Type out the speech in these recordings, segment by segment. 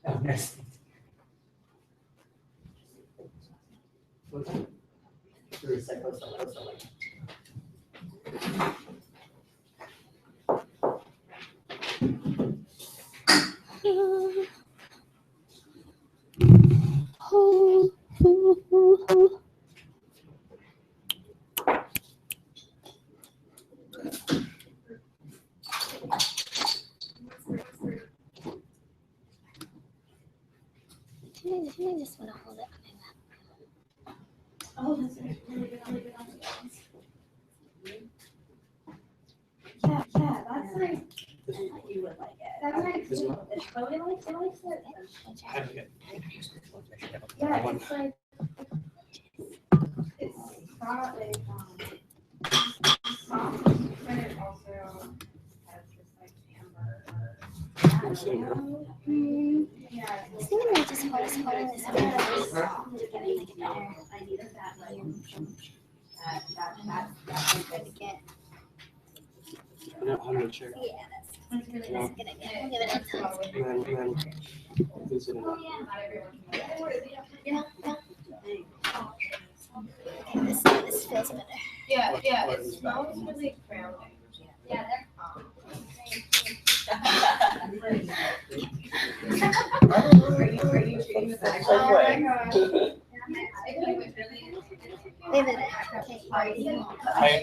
Oh, nice. I just want to hold it. Oh, that's right. Yeah, that's like, you would like it. That's like, This one? but we like it. How do you get? Yeah, it's like, it's got like, soft, but it also has this like amber. Yeah. I think I'm gonna just hold this up. Getting like an I needed that like, that's good to get. On the chair. Yeah, that's really that's a good idea. I'll give it a toss. And then this is Oh, yeah. Not everyone can. Yeah. Okay, this feels better. Yeah, it smells really grounding. Yeah, they're calm. Are you treating the bag? Oh my gosh. Wait a minute. Okay.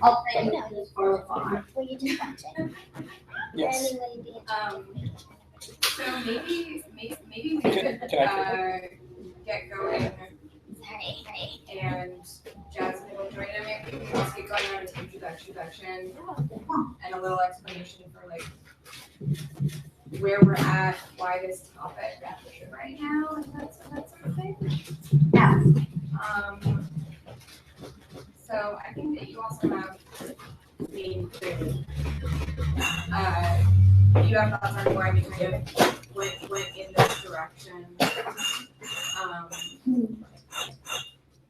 I'll say it's 4 o'clock. Will you just watch it? Yes. Or will you be So maybe we could get going, Sorry. and Jasmine will join in. Maybe we can just get going on an introduction and a little explanation for like where we're at, why this topic right now, and that's something. Yeah. So I think that you also have main thing. You have thoughts on why we kind of went in this direction.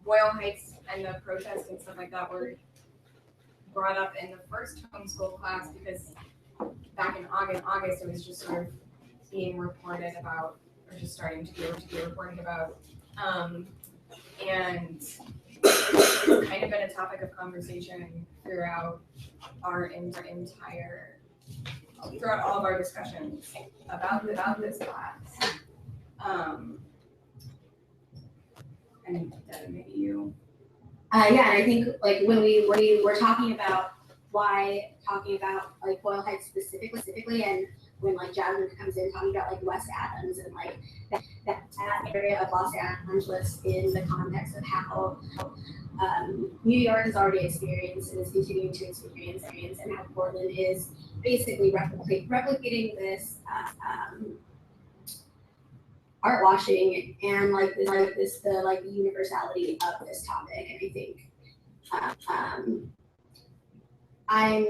Boyle Heights and the protests and stuff like that were brought up in the first homeschool class because back in August it was just sort of being reported about, or just starting to be reported about, and it's kind of been a topic of conversation throughout throughout all of our discussions about this class. And maybe you. Yeah, and I think like when we were talking about like Boyle Heights specifically, and when like Jasmine comes in talking about like West Adams and like that area of Los Angeles in the context of how New York has already experienced and is continuing to experience, and how Portland is basically replicating this art washing and the universality of this topic. And I think I'm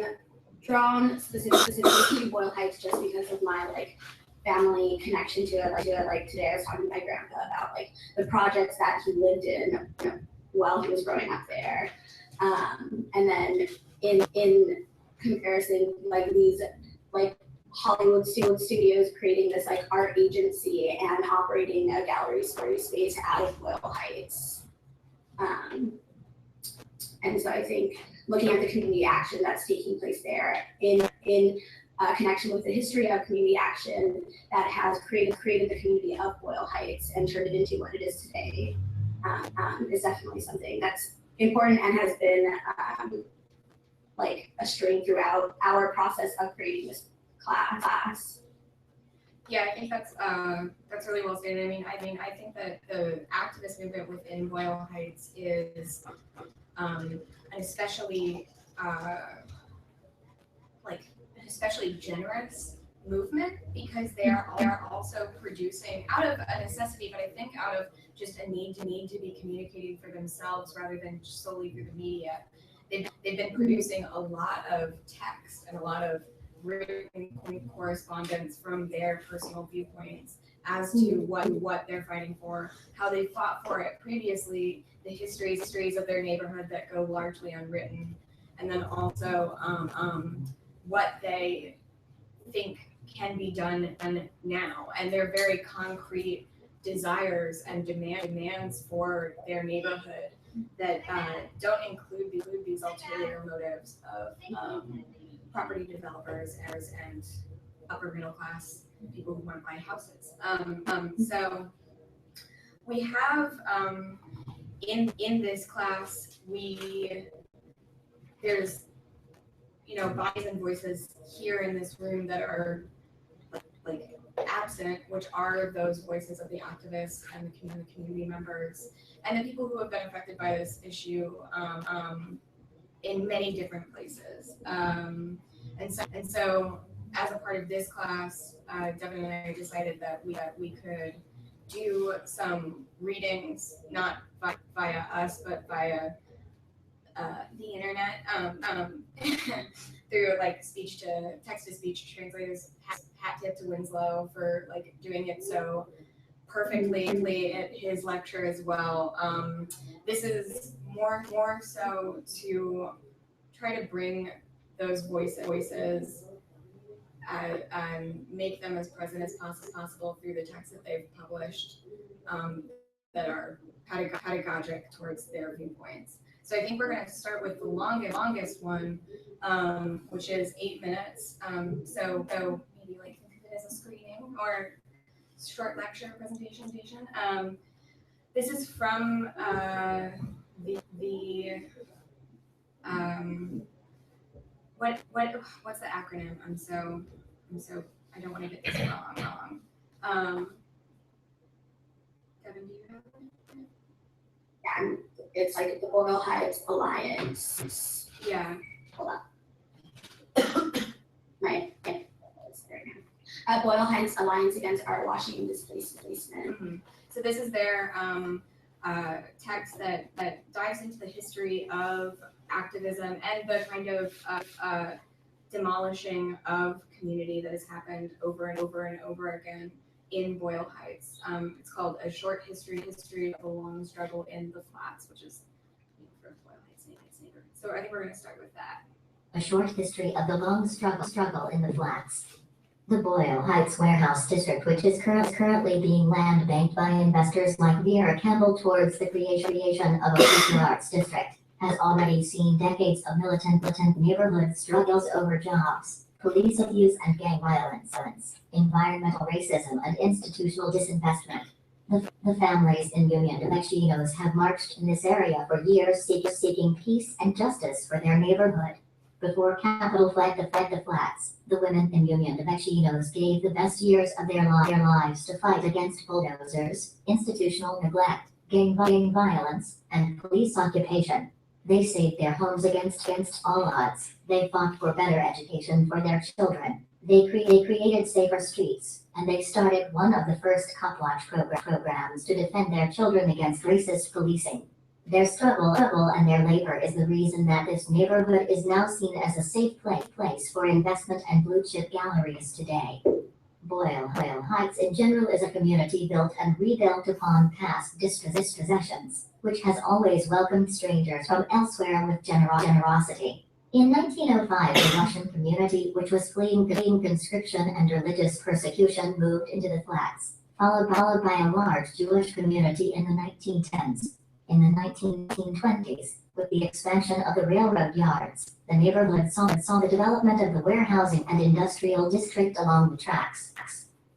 drawn specifically to Boyle Heights just because of my like family connection to it. Like today I was talking to my grandpa about like the projects that he lived in while he was growing up there. And then in comparison, like these like Hollywood studios creating this like art agency and operating a gallery space out of Boyle Heights. And so I think looking at the community action that's taking place there in connection with the history of community action that has created the community of Boyle Heights and turned it into what it is today, is definitely something that's important and has been like a string throughout our process of creating this class. Yeah, I think that's really well stated. I think that the activist movement within Boyle Heights is an especially generous movement because they are also producing out of a necessity, but I think out of just a need to be communicating for themselves rather than just solely through the media. They've been producing a lot of text and a lot of written correspondence from their personal viewpoints as to what they're fighting for, how they fought for it previously, the histories of their neighborhood that go largely unwritten, and then also what they think can be done now, and their very concrete desires and demands for their neighborhood that don't include these ulterior motives of property developers and upper middle class people who want to buy houses. So we have in this class there's bodies and voices here in this room that are like absent, which are those voices of the activists and the community members and the people who have been affected by this issue in many different places. And so as a part of this class, Devin and I decided that we could do some readings, not via us, but via the internet, through like text-to-speech translators. Hat tip to Winslow for like doing it so perfectly at his lecture as well. This is more so to try to bring those voices and make them as present as possible through the texts that they've published that are pedagogic towards their viewpoints. So I think we're going to start with the longest one, which is 8 minutes. So maybe like think of it as a screening or short lecture presentation. This is from what's the acronym? I'm so I don't want to get this wrong. Devin, do you have it? Yeah, it's like the Boyle Heights Alliance. Yeah. Hold up. Right. Boyle Heights Alliance Against Art Washing and Displacement. Mm-hmm. So this is their text that dives into the history of activism and the kind of demolishing of community that has happened over and over again in Boyle Heights. It's called A Short History of a Long Struggle in the Flats, which is for Boyle Heights neighborhood. So I think we're going to start with that. A short history of the long struggle in the flats. The Boyle Heights Warehouse District, which is currently being land banked by investors like Vera Campbell towards the creation of a future arts district, has already seen decades of militant neighborhood struggles over jobs, police abuse and gang violence, environmental racism and institutional disinvestment. The families in Union de Mexinos have marched in this area for years seeking peace and justice for their neighborhood. Before Capitol fled the flats, the women in Union de Mexinos gave the best years of their lives to fight against bulldozers, institutional neglect, gang violence, and police occupation. They saved their homes against all odds. They fought for better education for their children. They created safer streets, and they started one of the first cop watch programs to defend their children against racist policing. Their struggle and their labor is the reason that this neighborhood is now seen as a safe place for investment and blue-chip galleries today. Boyle Heights in general is a community built and rebuilt upon past dispossessions, which has always welcomed strangers from elsewhere with generosity. In 1905, the Russian community, which was fleeing conscription and religious persecution, moved into the flats, followed by a large Jewish community in the 1910s. In the 1920s, with the expansion of the railroad yards, the neighborhood saw the development of the warehousing and industrial district along the tracks.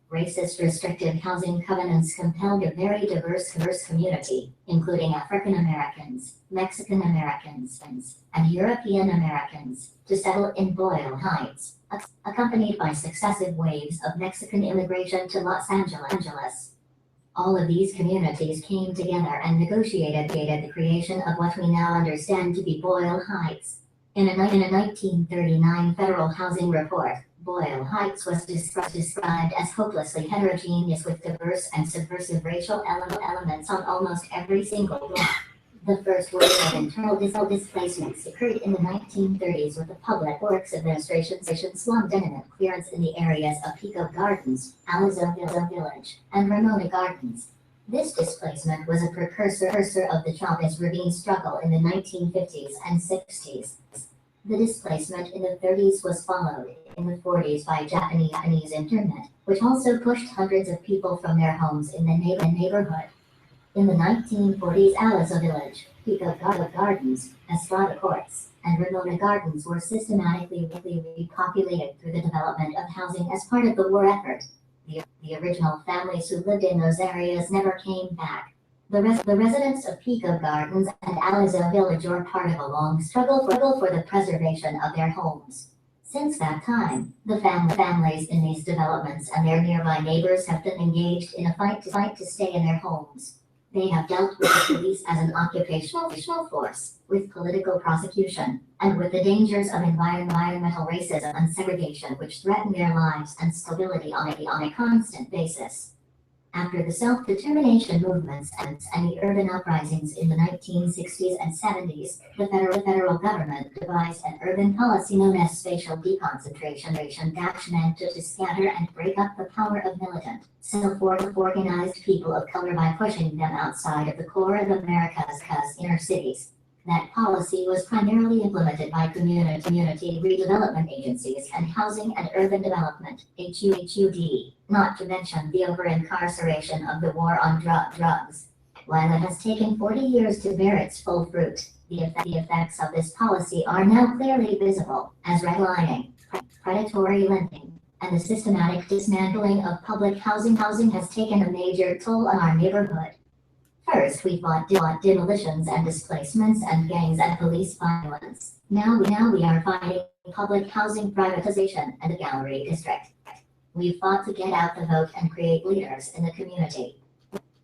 Racist restrictive housing covenants compelled a very diverse community, including African Americans, Mexican Americans, and European Americans, to settle in Boyle Heights, accompanied by successive waves of Mexican immigration to Los Angeles. All of these communities came together and negotiated the creation of what we now understand to be Boyle Heights. In a 1939 federal housing report, Boyle Heights was described as hopelessly heterogeneous with diverse and subversive racial elements on almost every single block. The first wave of internal displacements occurred in the 1930s with the Public Works Administration's slum tenement clearance in the areas of Pico Gardens, Alizo Village, and Ramona Gardens. This displacement was a precursor of the Chavez Ravine struggle in the 1950s and 60s. The displacement in the 30s was followed in the 40s by Japanese internment, which also pushed hundreds of people from their homes in the neighborhood. In the 1940s, Aliza Village, Pico Gardens, Estrada Courts, and Ramona Gardens were systematically repopulated through the development of housing as part of the war effort. The original families who lived in those areas never came back. The residents of Pico Gardens and Aliza Village were part of a long struggle for the preservation of their homes. Since that time, the families in these developments and their nearby neighbors have been engaged in a fight to stay in their homes. They have dealt with the police as an occupational force, with political prosecution, and with the dangers of environmental racism and segregation which threaten their lives and stability on a constant basis. After the self-determination movements and the urban uprisings in the 1960s and 70s, the federal government devised an urban policy known as spatial deconcentration, meant to scatter and break up the power of militant, self-organized people of color by pushing them outside of the core of America's inner cities. That policy was primarily implemented by community redevelopment agencies and housing and urban development, HUD, not to mention the over-incarceration of the war on drugs. While it has taken 40 years to bear its full fruit, the effects of this policy are now clearly visible, as redlining, predatory lending, and the systematic dismantling of public housing has taken a major toll on our neighborhood. First, we fought demolitions and displacements and gangs and police violence. Now we are fighting public housing privatization and the gallery district. We fought to get out the vote and create leaders in the community.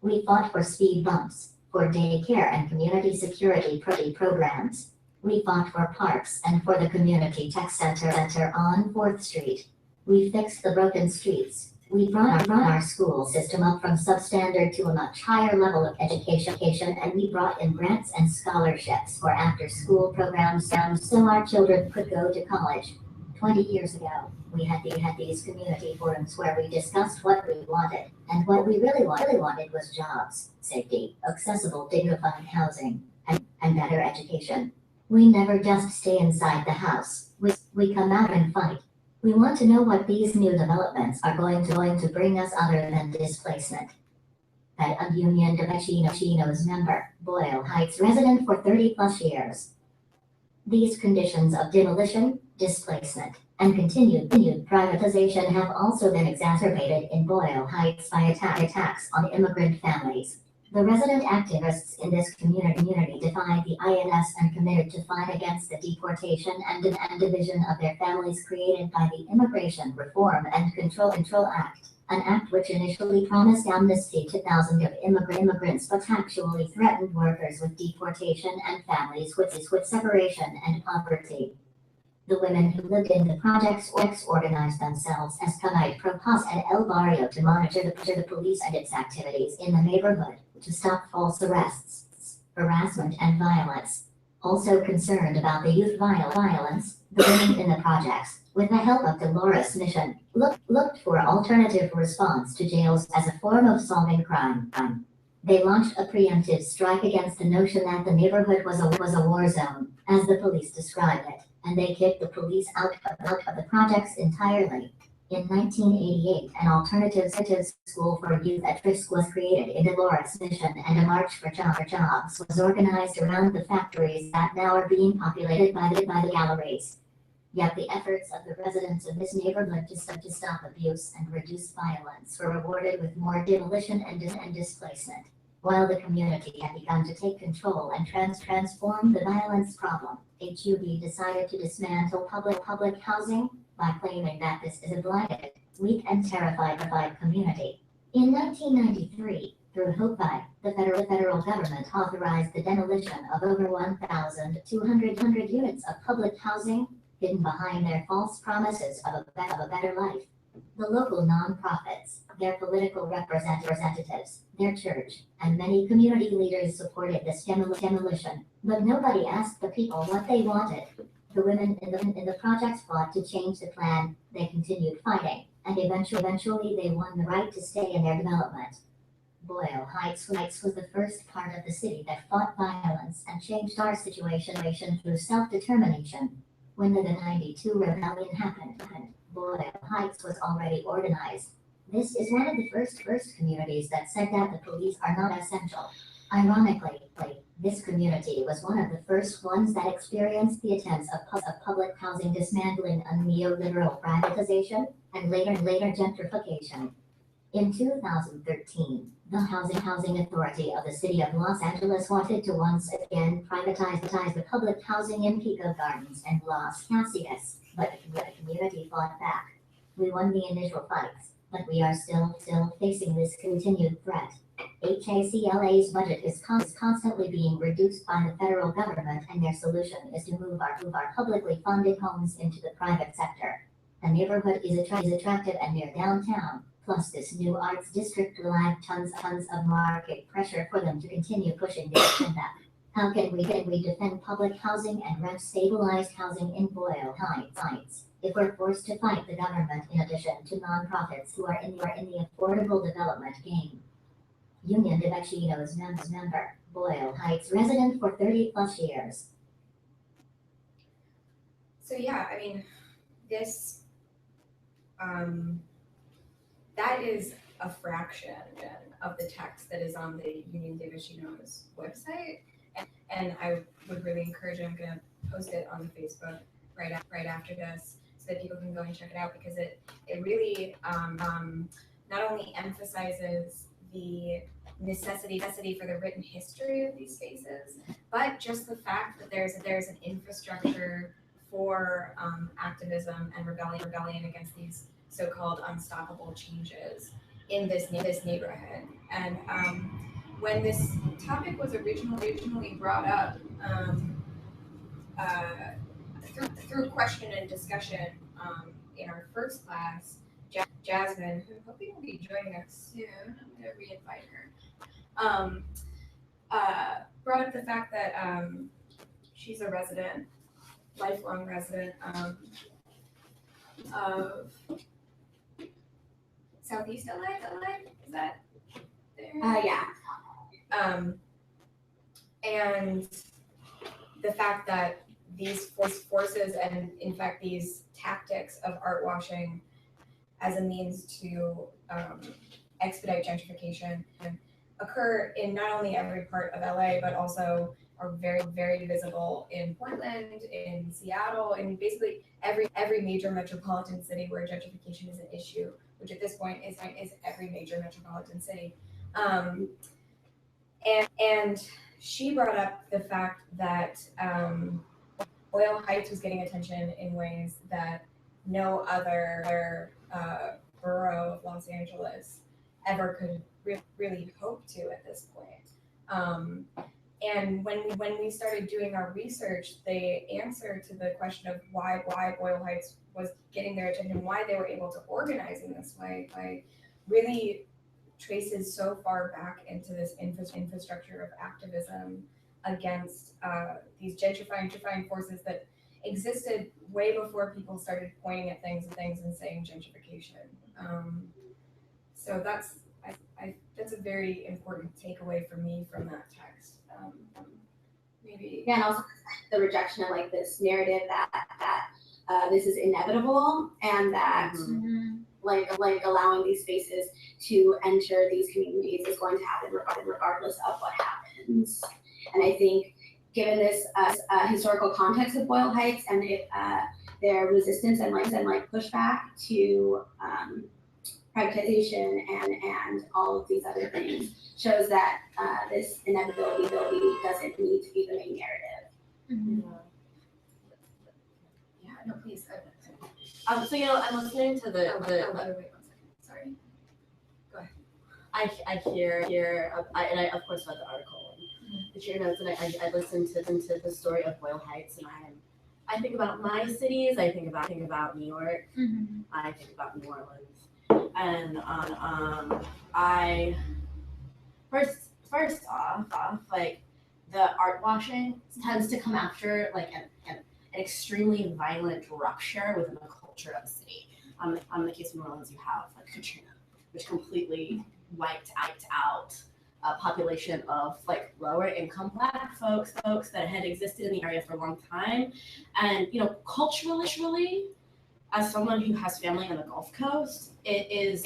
We fought for speed bumps, for daycare and community security programs. We fought for parks and for the community tech center on 4th Street. We fixed the broken streets. We brought our school system up from substandard to a much higher level of education, and we brought in grants and scholarships for after-school programs so our children could go to college. 20 years ago, we had these community forums where we discussed what we wanted, and what we really wanted was jobs, safety, accessible, dignified housing, and better education. We never just stay inside the house. We come out and fight. We want to know what these new developments are going to bring us other than displacement. That Union de Vecinos member, Boyle Heights resident for 30 plus years. These conditions of demolition, displacement, and continued privatization have also been exacerbated in Boyle Heights by attacks on immigrant families. The resident activists in this community defied the INS and committed to fight against the deportation and division of their families created by the Immigration Reform and Control Act, an act which initially promised amnesty to thousands of immigrants but actually threatened workers with deportation and families with separation and poverty. The women who lived in the projects organized themselves as Cavite Pro Paz and El Barrio to monitor the police and its activities in the neighborhood, to stop false arrests, harassment, and violence. Also concerned about the youth violence, the women in the projects, with the help of Dolores Mission, looked for alternative response to jails as a form of solving crime. They launched a preemptive strike against the notion that the neighborhood was a war zone, as the police described it, and they kicked the police out of the projects entirely. In 1988, an alternative school for youth at Fisk was created in Dolores Mission, and a march for jobs was organized around the factories that now are being populated by the galleries. Yet the efforts of the residents of this neighborhood to stop abuse and reduce violence were rewarded with more demolition and displacement. While the community had begun to take control and transform the violence problem, HUB decided to dismantle public housing by claiming that this is a blighted, weak, and terrified community. In 1993, through HOPI, the federal government authorized the demolition of over 1,200 units of public housing, hidden behind their false promises of a better life. The local nonprofits, their political representatives, their church, and many community leaders supported this demolition, but nobody asked the people what they wanted. The women in the project fought to change the plan. They continued fighting, and eventually they won the right to stay in their development. Boyle Heights was the first part of the city that fought violence and changed our situation through self-determination. When the 92 rebellion happened, Boyle Heights was already organized. This is one of the first communities that said that the police are not essential. Ironically, this community was one of the first ones that experienced the attempts of public housing dismantling and neoliberal privatization, and later gentrification. In 2013, the Housing Authority of the City of Los Angeles wanted to once again privatize the public housing in Pico Gardens and Las Casitas, but the community fought back. We won the initial fights, but we are still facing this continued threat. HACLA's budget is constantly being reduced by the federal government, and their solution is to move our publicly funded homes into the private sector. The neighborhood is attractive and near downtown. Plus, this new arts district will add tons of market pressure for them to continue pushing their agenda. How can we defend public housing and rent stabilized housing in Boyle Heights if we're forced to fight the government in addition to nonprofits who are in the affordable development game? Union de Vecinos member, Boyle Heights resident for 30 plus years. So yeah, I mean, this, that is a fraction of the text that is on the Union de Vecinos website. And I would really encourage, I'm gonna post it on the Facebook right after this so that people can go and check it out, because it really not only emphasizes the necessity for the written history of these spaces, but just the fact that there's an infrastructure for activism and rebellion against these so-called unstoppable changes in this neighborhood. And when this topic was originally brought up through question and discussion in our first class, Jasmine, who I'm hoping will be joining us soon, I'm going to re-invite her, brought up the fact that she's a lifelong resident of Southeast LA, is that there? Yeah. And the fact that these forces and in fact these tactics of art washing as a means to expedite gentrification occur in not only every part of LA, but also are very, very visible in Portland, in Seattle, and basically every major metropolitan city where gentrification is an issue, which at this point is every major metropolitan city. And she brought up the fact that Boyle Heights was getting attention in ways that no other borough of Los Angeles ever could really hope to at this point. And when we started doing our research, the answer to the question of why Boyle Heights was getting their attention, why they were able to organize in this way, really traces so far back into this infrastructure of activism against these gentrifying forces that existed way before people started pointing at things and saying gentrification. So that's a very important takeaway for me from that text. Maybe. Yeah, and also the rejection of like this narrative that this is inevitable, and that like allowing these spaces to enter these communities is going to happen regardless of what happens. And I think given this historical context of Boyle Heights and their resistance and pushback to privatization and all of these other things shows that this inevitability doesn't need to be the main narrative. Mm-hmm. Yeah, no, please. So I'm listening to wait 1 second. Sorry. Go ahead. I hear, and I of course read the article and the cheer notes, and I listened to the story of Boyle Heights, and I think about my cities. I think about New York. Mm-hmm. I think about New Orleans, and I first off like the art washing tends to come after like an extremely violent rupture within the culture of the city. On the case of New Orleans, you have like Katrina, which completely wiped out a population of like lower income Black folks that had existed in the area for a long time. And, you know, culturally, as someone who has family on the Gulf Coast, it is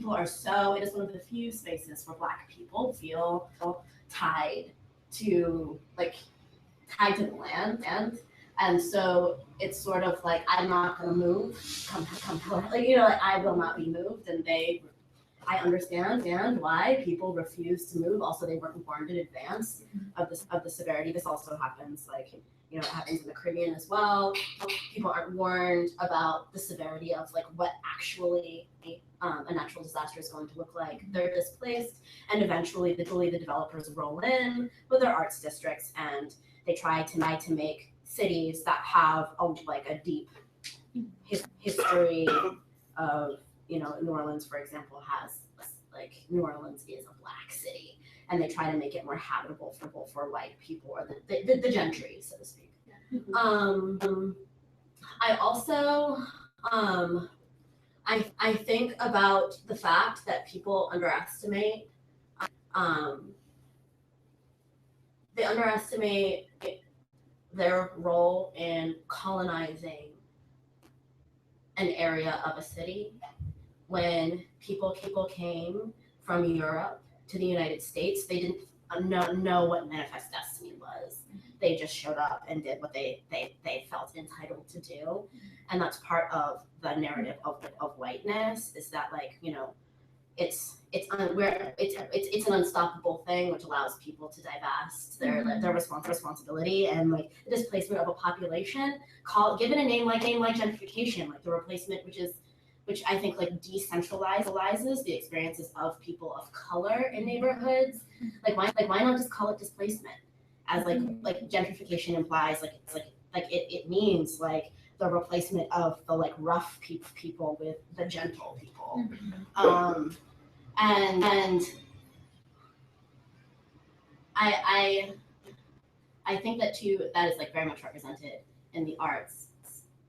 one of the few spaces where Black people feel tied to the land. And so it's sort of like, I'm not gonna move, I will not be moved. And I understand why people refuse to move. Also, they weren't warned in advance of the severity. This also happens, it happens in the Caribbean as well. People aren't warned about the severity of what actually a natural disaster is going to look like. They're displaced, and eventually the developers roll in with their arts districts, and they try to make cities that have a deep history of, New Orleans, for example, has New Orleans is a Black city, and they try to make it more habitable for white people, or the gentry, so to speak. I also I think about the fact that people underestimate their role in colonizing an area of a city. When people came from Europe to the United States, they didn't know what manifest destiny was. They just showed up and did what they felt entitled to do. And that's part of the narrative of whiteness, is that it's an unstoppable thing, which allows people to divest their responsibility, and the displacement of a population, given a name like gentrification, the replacement, which I think decentralizes the experiences of people of color in neighborhoods. Why not just call it displacement? As gentrification implies, it means the replacement of the rough people with the gentle people. And I think that too, that is very much represented in the arts,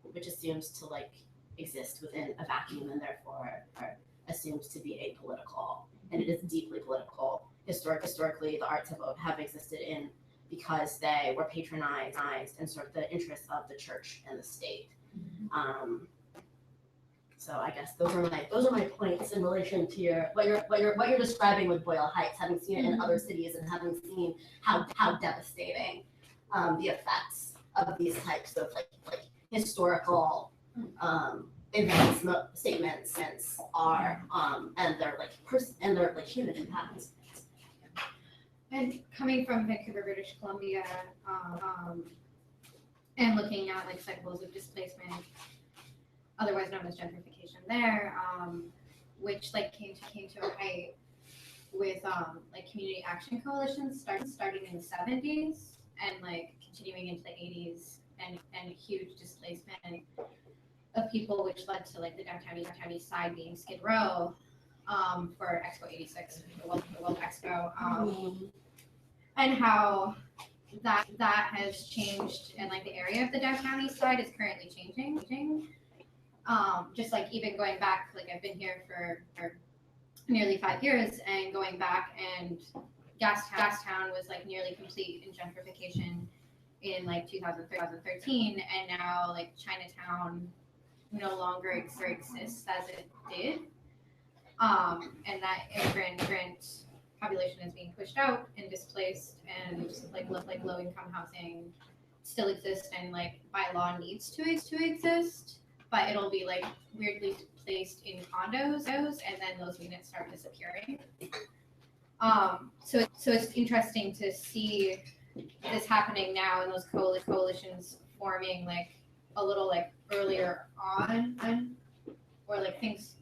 which assumes to exist within a vacuum, and therefore assumes to be apolitical, and it is deeply political. Historically, the arts have existed because they were patronized and served the interests of the church and the state. So I guess those are my points in relation to what you're describing with Boyle Heights, having seen it in other cities and having seen how devastating the effects of these types of historical events, statements are, and their human impacts. And coming from Vancouver, British Columbia, and looking at cycles of displacement, otherwise known as gentrification there, which came to a height with community action coalitions starting in the 70s and continuing into the 80s, and huge displacement of people, which led to the downtown east side being Skid Row for Expo 86, the World Expo, and how that has changed, and the area of the downtown east side is currently changing. Just even going back, I've been here for nearly 5 years, and going back, and Gastown was nearly complete in gentrification in 2013, and now Chinatown no longer exists as it did, and that immigrant population is being pushed out and displaced, and low income housing still exists, and by law needs to exist, but it'll be weirdly placed in condos, and then those units start disappearing. So it's interesting to see this happening now, and those coalitions forming a little earlier on, or things.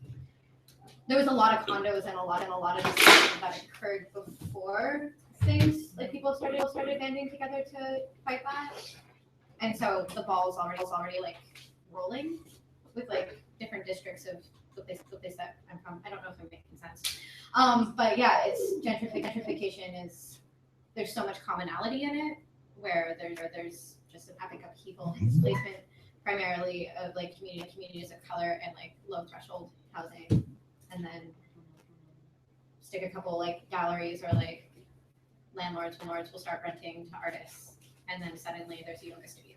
There was a lot of condos and a lot of discussion that occurred before things people started banding together to fight that, and so the ball's already rolling with different districts of the place that I'm from. I don't know if I'm making sense, but yeah, it's gentrification is, there's so much commonality in it, where there's just an epic upheaval and displacement, primarily of communities of color and low threshold housing, and then stick a couple like galleries or like landlords will start renting to artists, and then suddenly there's a yoga studio.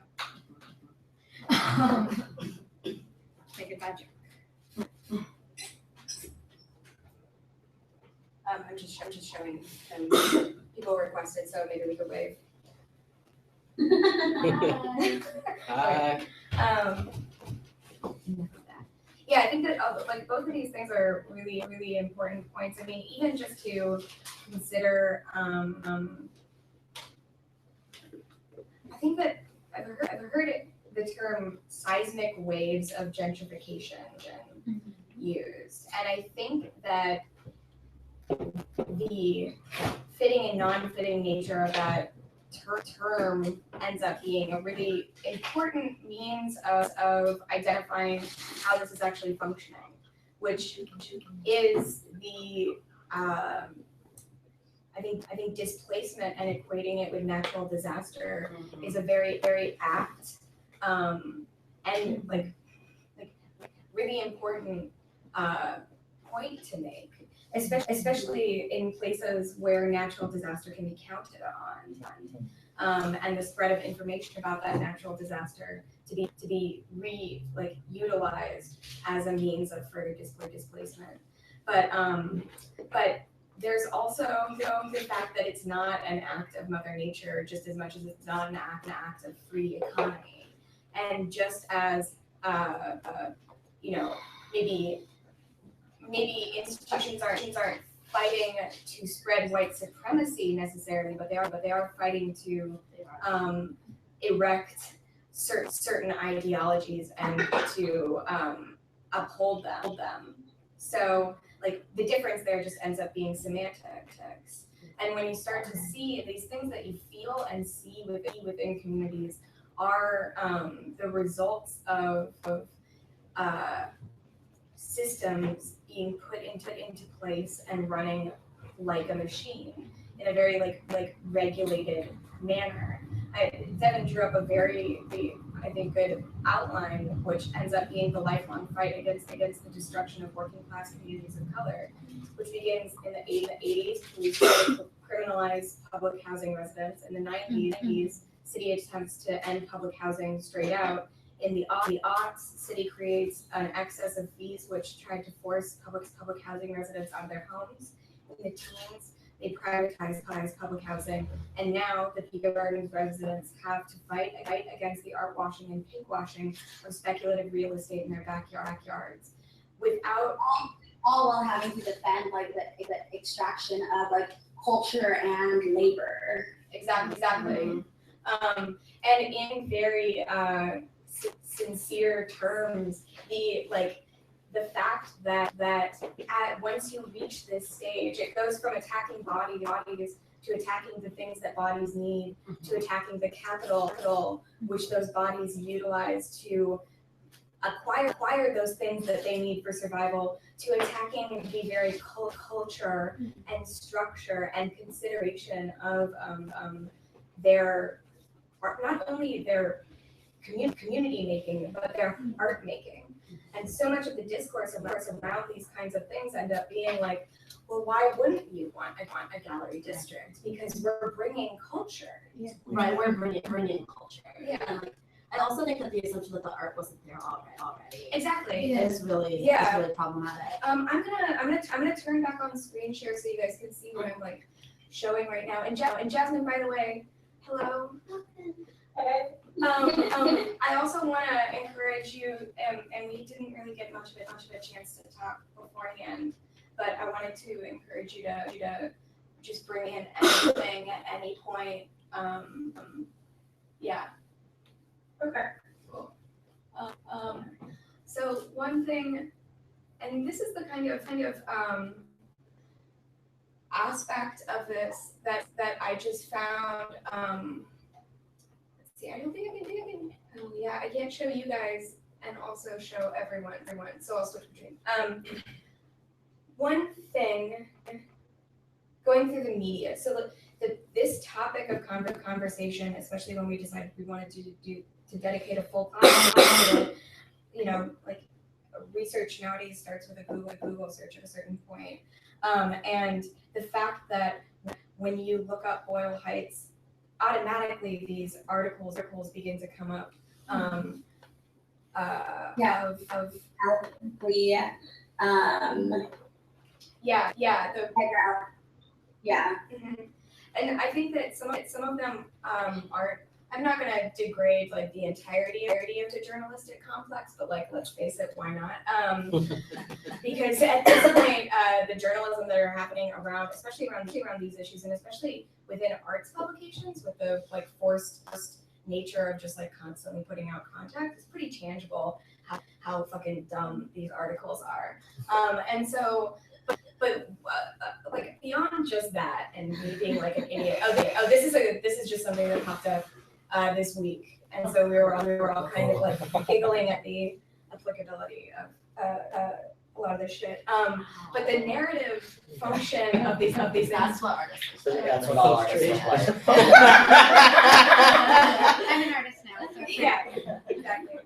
Make a bad joke. I'm just showing them. People requested, so maybe we could wave. Yeah, I think that like both of these things are really, really important points. I mean, even just to consider, I think that I've heard the term seismic waves of gentrification used, and I think that the fitting and non-fitting nature of that term ends up being a really important means of identifying how this is actually functioning, which is the I think displacement and equating it with natural disaster is a very, very apt and like really important point to make, especially in places where natural disaster can be counted on, and the spread of information about that natural disaster to be utilized as a means of further displacement. But there's also the fact that it's not an act of Mother Nature just as much as it's not an act of free economy, and just as maybe institutions aren't fighting to spread white supremacy necessarily, but they are fighting to erect certain ideologies and to uphold them. So like the difference there just ends up being semantics. And when you start to see these things that you feel and see within communities are the results of systems being put into place and running like a machine in a very like regulated manner. Devin drew up a very, I think, good outline, which ends up being the lifelong fight against the destruction of working class communities of color, which begins in the 80s. We started to criminalize public housing residents. In the 90s, city attempts to end public housing straight out. In the aughts, city creates an excess of fees which tried to force public housing residents out of their homes. In the teens, they privatize public housing, and now the Pico Gardens residents have to fight against the art washing and pink washing of speculative real estate in their backyards, without all while having to defend like the extraction of like culture and labor. Exactly. And in very sincere terms, the fact that once you reach this stage, it goes from attacking bodies to attacking the things that bodies need, to attacking the capital which those bodies utilize to acquire those things that they need for survival, to attacking the very culture and structure and consideration of their art, not only their community making, but their art making. And so much of the discourse around these kinds of things end up being like, well, why wouldn't you want a gallery district? Because we're bringing culture. Yeah. Right, we're bringing culture. Yeah. And I also think that the assumption that the art wasn't there already Exactly. is really problematic. I'm gonna turn back on screen share so you guys can see what I'm like showing right now. And Jasmine, by the way, hello. I also want to encourage you, and we didn't really get much of a chance to talk beforehand, but I wanted to encourage you to just bring in anything at any point. Yeah. Okay. Cool. So one thing, and this is the kind of aspect of this that I just found. I don't think I can. Oh yeah, I can't show you guys and also show everyone. So I'll switch between. One thing, going through the media. So this topic of conversation, especially when we decided we wanted to dedicate a full class to it, research nowadays starts with a Google search at a certain point. And the fact that when you look up Boyle Heights, automatically these articles begin to come up. Yeah. Of Yeah. the Yeah. Mhm. And I think that some of them aren't. I'm not gonna degrade like the entirety of the journalistic complex, but like let's face it, why not? Because at this point, the journalism that are happening around, especially around these issues, and especially within arts publications, with the like forced nature of just like constantly putting out content, it's pretty tangible how fucking dumb these articles are. And so. But like beyond just that, and me being like an idiot. Okay. Oh, this is just something that popped up this week, and so we were all kind of like giggling at the applicability of a lot of this shit. But the narrative function of these That's what artists do. That's what all artists look like. I'm an artist now, so yeah, exactly.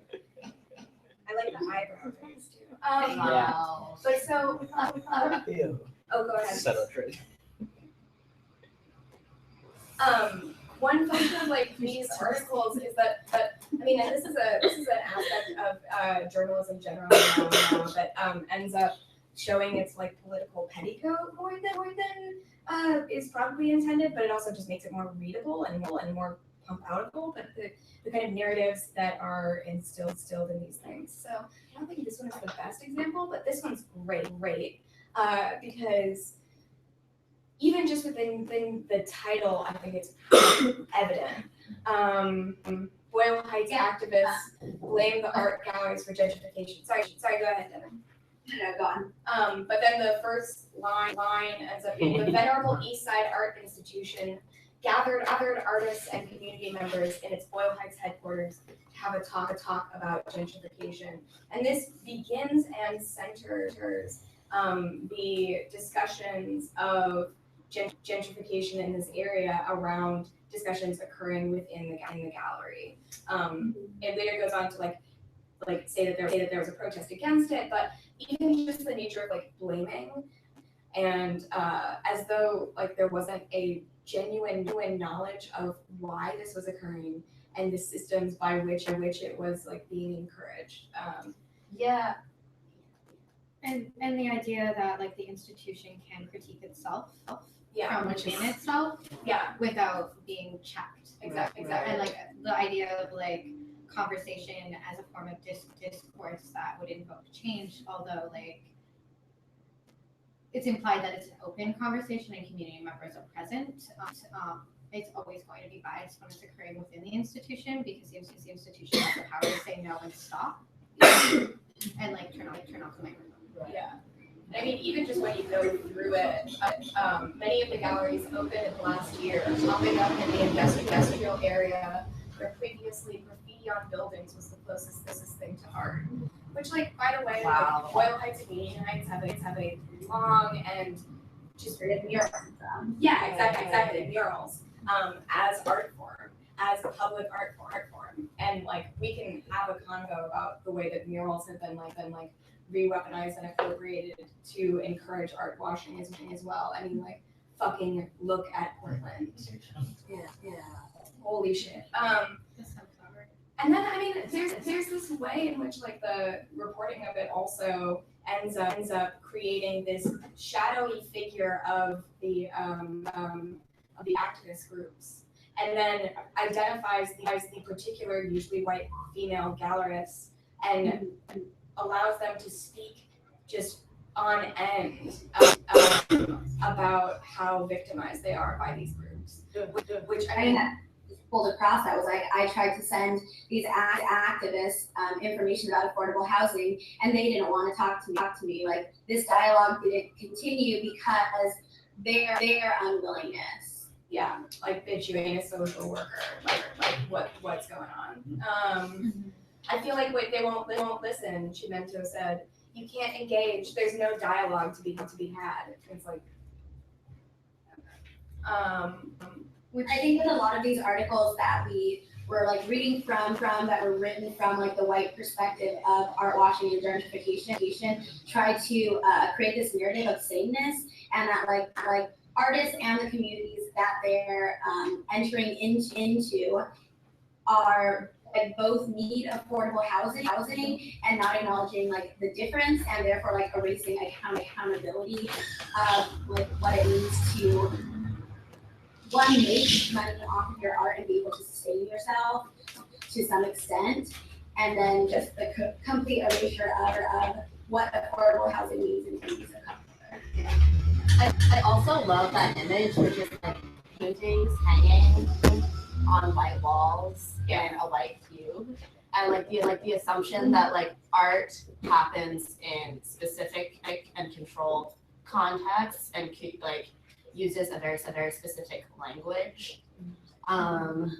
I like the eyebrow things too. Wow. But so Ew. oh, go ahead. Settle trade. One function of like these articles is that I mean, and this is an aspect of journalism generally now that ends up showing its like political petticoat more than is probably intended, but it also just makes it more readable and more pump outable. But the kind of narratives that are instilled in these things. So I don't think this one is the best example, but this one's great because even just within the title, I think it's evident. Boyle Heights activists blame the art galleries for gentrification. Sorry, go ahead, Devin. No, go on. But then the first line ends up being the Venerable East Side Art Institution gathered artists and community members in its Boyle Heights headquarters to have a talk about gentrification. And this begins and centers the discussions of gentrification in this area around discussions occurring within the gallery. It later goes on to like say that there was a protest against it, but even just the nature of like blaming and as though like there wasn't a genuine knowledge of why this was occurring and the systems by which it was like being encouraged. Yeah. And the idea that like the institution can critique itself Yeah, from within itself yeah, without being checked. exactly. And like the idea of like conversation as a form of discourse that would invoke change, although like it's implied that it's an open conversation and community members are present. It's always going to be biased when it's occurring within the institution because the institution has the power to say no and stop and like turn off the microphone. Yeah. I mean, even just when you go through it, many of the galleries opened last year, popping up in the industrial area where previously graffiti on buildings was the closest thing to art. Which, like, by the way, Wow. like, Boyle Heights and Union Heights have a long and just murals. Yeah, exactly. Murals as art form, as a public art form, and like we can have a convo about the way that murals have been re-weaponized and appropriated to encourage art washing as well. I mean, like, fucking look at Portland. Yeah. Holy shit. And then, I mean, there's this way in which, like, the reporting of it also ends up creating this shadowy figure of the activist groups, and then identifies the particular, usually white female gallerists, and allows them to speak just on end about how victimized they are by these groups. Which I mean, pulled across that was like I tried to send these activists information about affordable housing, and they didn't want to talk to me. Like this dialogue didn't continue because their unwillingness. Yeah, like bitch, you ain't a social worker. Like what's going on? I feel like they won't listen. Chimento said, "You can't engage. There's no dialogue to be had." It's like, Which I think with a lot of these articles that we were like reading from that were written from like the white perspective of art washing and gentrification, try to create this narrative of sameness, and that like artists and the communities that they're entering into are like both need affordable housing and not acknowledging like the difference, and therefore like erasing accountability of like what it means to one, make money off of your art and be able to sustain yourself to some extent, and then just the complete erasure of what affordable housing means in communities of color. I also love that image, which is like paintings hanging on white walls in a white cube, and like the assumption that like art happens in specific and controlled contexts and like uses a very specific language, and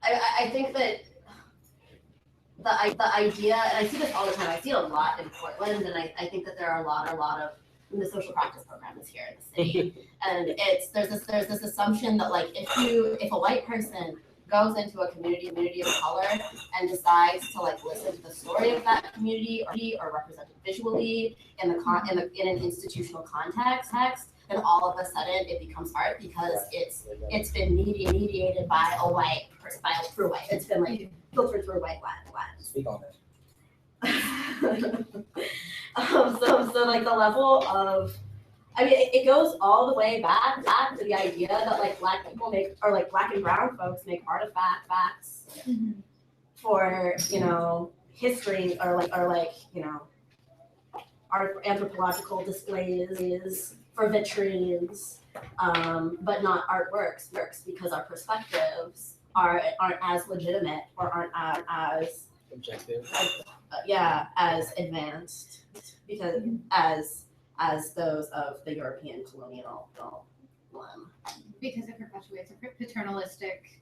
I think that the idea, and I see this all the time. I see it a lot in Portland, and I think that there are a lot of the social practice programs here in the city, and there's this assumption that like if a white person goes into a community of color and decides to like listen to the story of that community or represent it visually in an institutional context, then all of a sudden it becomes art because it's been mediated by a white person, through white. It's been like filtered through white lens. Speak on it. So like the level of, I mean, it goes all the way back to the idea that like Black people make, or like Black and brown folks make artifacts for, you know, history or like, you know, anthropological displays, for vitrines, but not artworks because our perspectives aren't as legitimate or aren't as Objective. as advanced because as those of the European colonial one. Because it perpetuates a paternalistic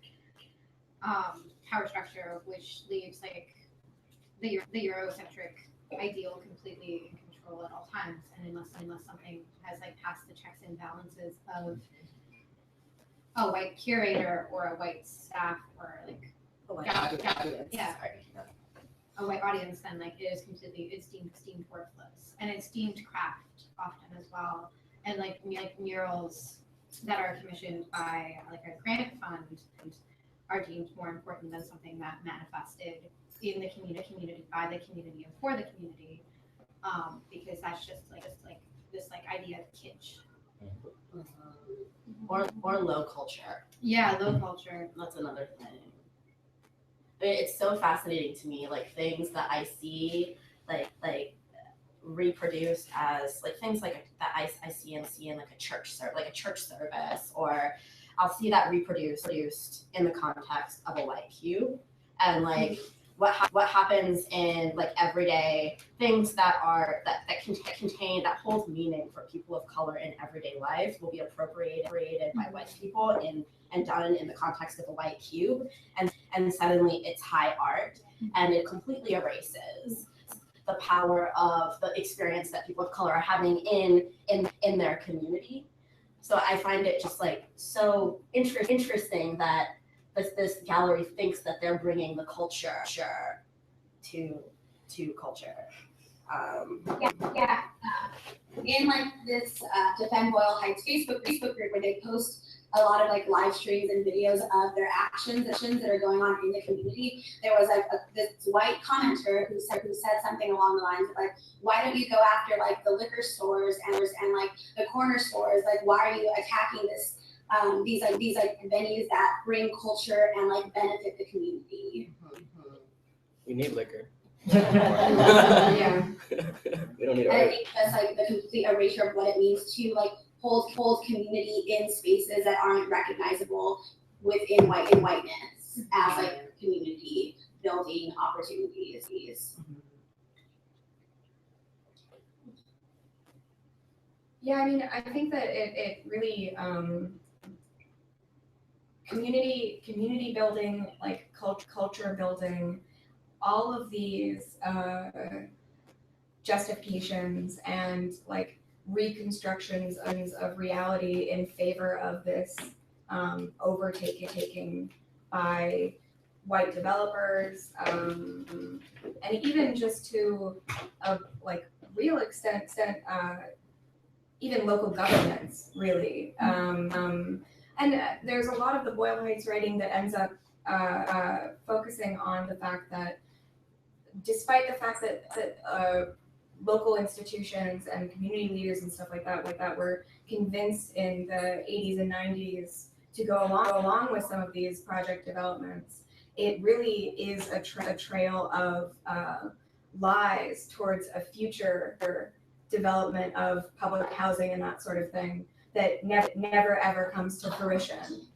power structure, which leaves like the Eurocentric ideal completely in control at all times, and unless something has like passed the checks and balances of a white curator or a white staff or like A white Yeah. audience. Yeah. Sorry. a white audience, then like it's deemed worthless, and it's deemed craft often as well, and like murals that are commissioned by like a grant fund are deemed more important than something that manifested in the community by the community and for the community, because that's just like this like idea of kitsch. Or low culture. Yeah, low culture. That's another thing. It's so fascinating to me, like things that I see like reproduced as like things like that I see in like a church service, or I'll see that reproduced in the context of a white cube, and like what happens in like everyday things that contain that hold meaning for people of color in everyday life will be appropriated by white people and done in the context of a white cube, and suddenly it's high art, and it completely erases the power of the experience that people of color are having in their community. So I find it just like so interesting that this gallery thinks that they're bringing the culture to culture. In like this Defend Boyle Heights Facebook group where they post a lot of like live streams and videos of their actions that are going on in the community, there was like this white commenter who said something along the lines of like, why don't you go after like the liquor stores and like the corner stores? Like, why are you attacking this these venues that bring culture and like benefit the community? We need liquor. Yeah. We don't need And I art. think that's like the complete erasure of what it means to like hold community in spaces that aren't recognizable within whiteness as like community building opportunities. Yeah, I mean, I think that it really community building, like culture building, all of these justifications and like reconstructions of reality in favor of this overtaken by white developers, and even just to a like real extent, even local governments, really. And there's a lot of the Boyle Heights writing that ends up focusing on the fact that, despite the fact that local institutions and community leaders and stuff like that were convinced in the 80s and 90s to go along with some of these project developments, it really is a trail of lies towards a future development of public housing and that sort of thing that never ever comes to fruition.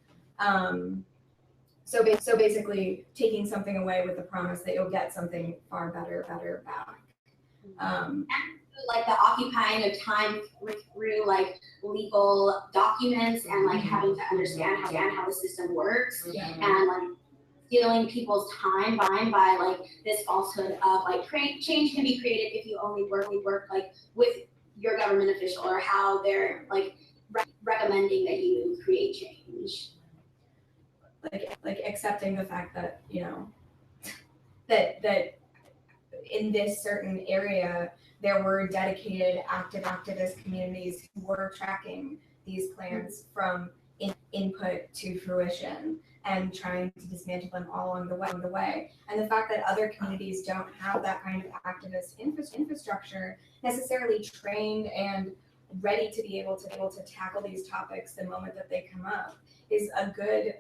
So basically taking something away with the promise that you'll get something far better back. Like the occupying of time through like legal documents and like having to understand how the system works, and like stealing people's time by like this falsehood of like change can be created if you only work like with your government official, or how they're like recommending that you create change. Like accepting the fact that, you know, that in this certain area there were dedicated activist communities who were tracking these plans from input to fruition and trying to dismantle them all along the way. And the fact that other communities don't have that kind of activist infrastructure necessarily trained and ready to be able to tackle these topics the moment that they come up is a good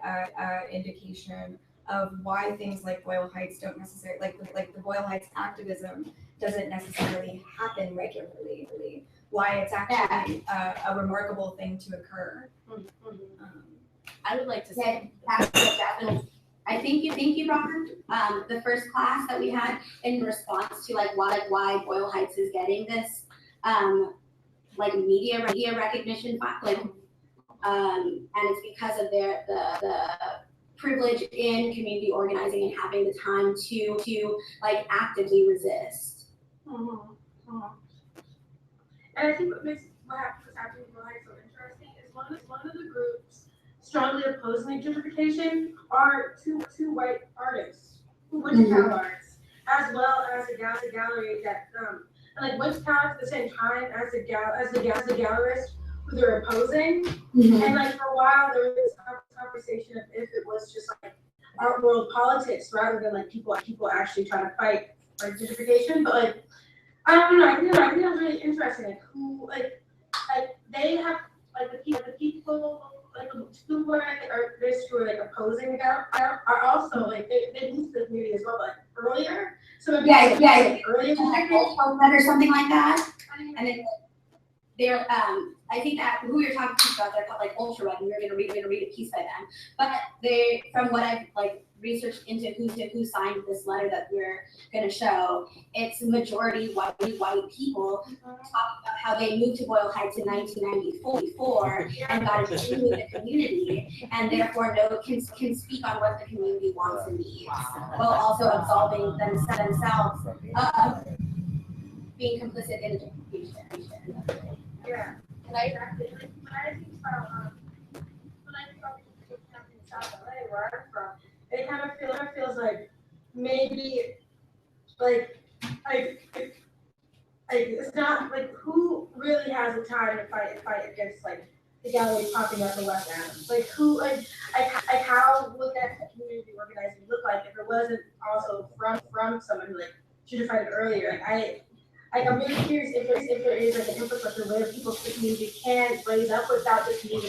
indication of why things like Boyle Heights don't necessarily, like the Boyle Heights activism doesn't necessarily happen regularly. Why it's actually a remarkable thing to occur. I would like to say, Definitely. I think you brought the first class that we had in response to like why Boyle Heights is getting this like media recognition, like and it's because of the privilege in community organizing and having the time to like actively resist. And I think what happening in Boyle Heights so interesting is one of the groups strongly opposing gentrification are two white artists who went to Cal Arts, as well as a gallery that and like went to Cal Arts at the same time as the gallerist who they're opposing. And like for a while there was this conversation of if it was just like art world politics rather than like people actually trying to fight for gentrification. But like I don't know, I think that's really interesting. Like who like they have like the people like who were like opposing about are also like they boost the community as well, but like earlier. So maybe like earlier or something like that. And then they're I think that who you're talking about, they're called like Ultra Red, and we're gonna read a piece by them. But they, from what I've like researched into who signed this letter that we're gonna show, it's majority white people talking about how they moved to Boyle Heights in 1994 and got into the community, and therefore can speak on what the community wants and needs, while also absolving themselves of being complicit in gentrification. Yeah. And when I think about South LA, where I'm from, it kind of feels like maybe like it's not like who really has the time to fight against like the gallery popping up in West Adams? Like who like how would that community organizing look like if it wasn't also from someone who like should have fighted earlier? I'm really curious if there is like an infrastructure where the community can raise up without just needing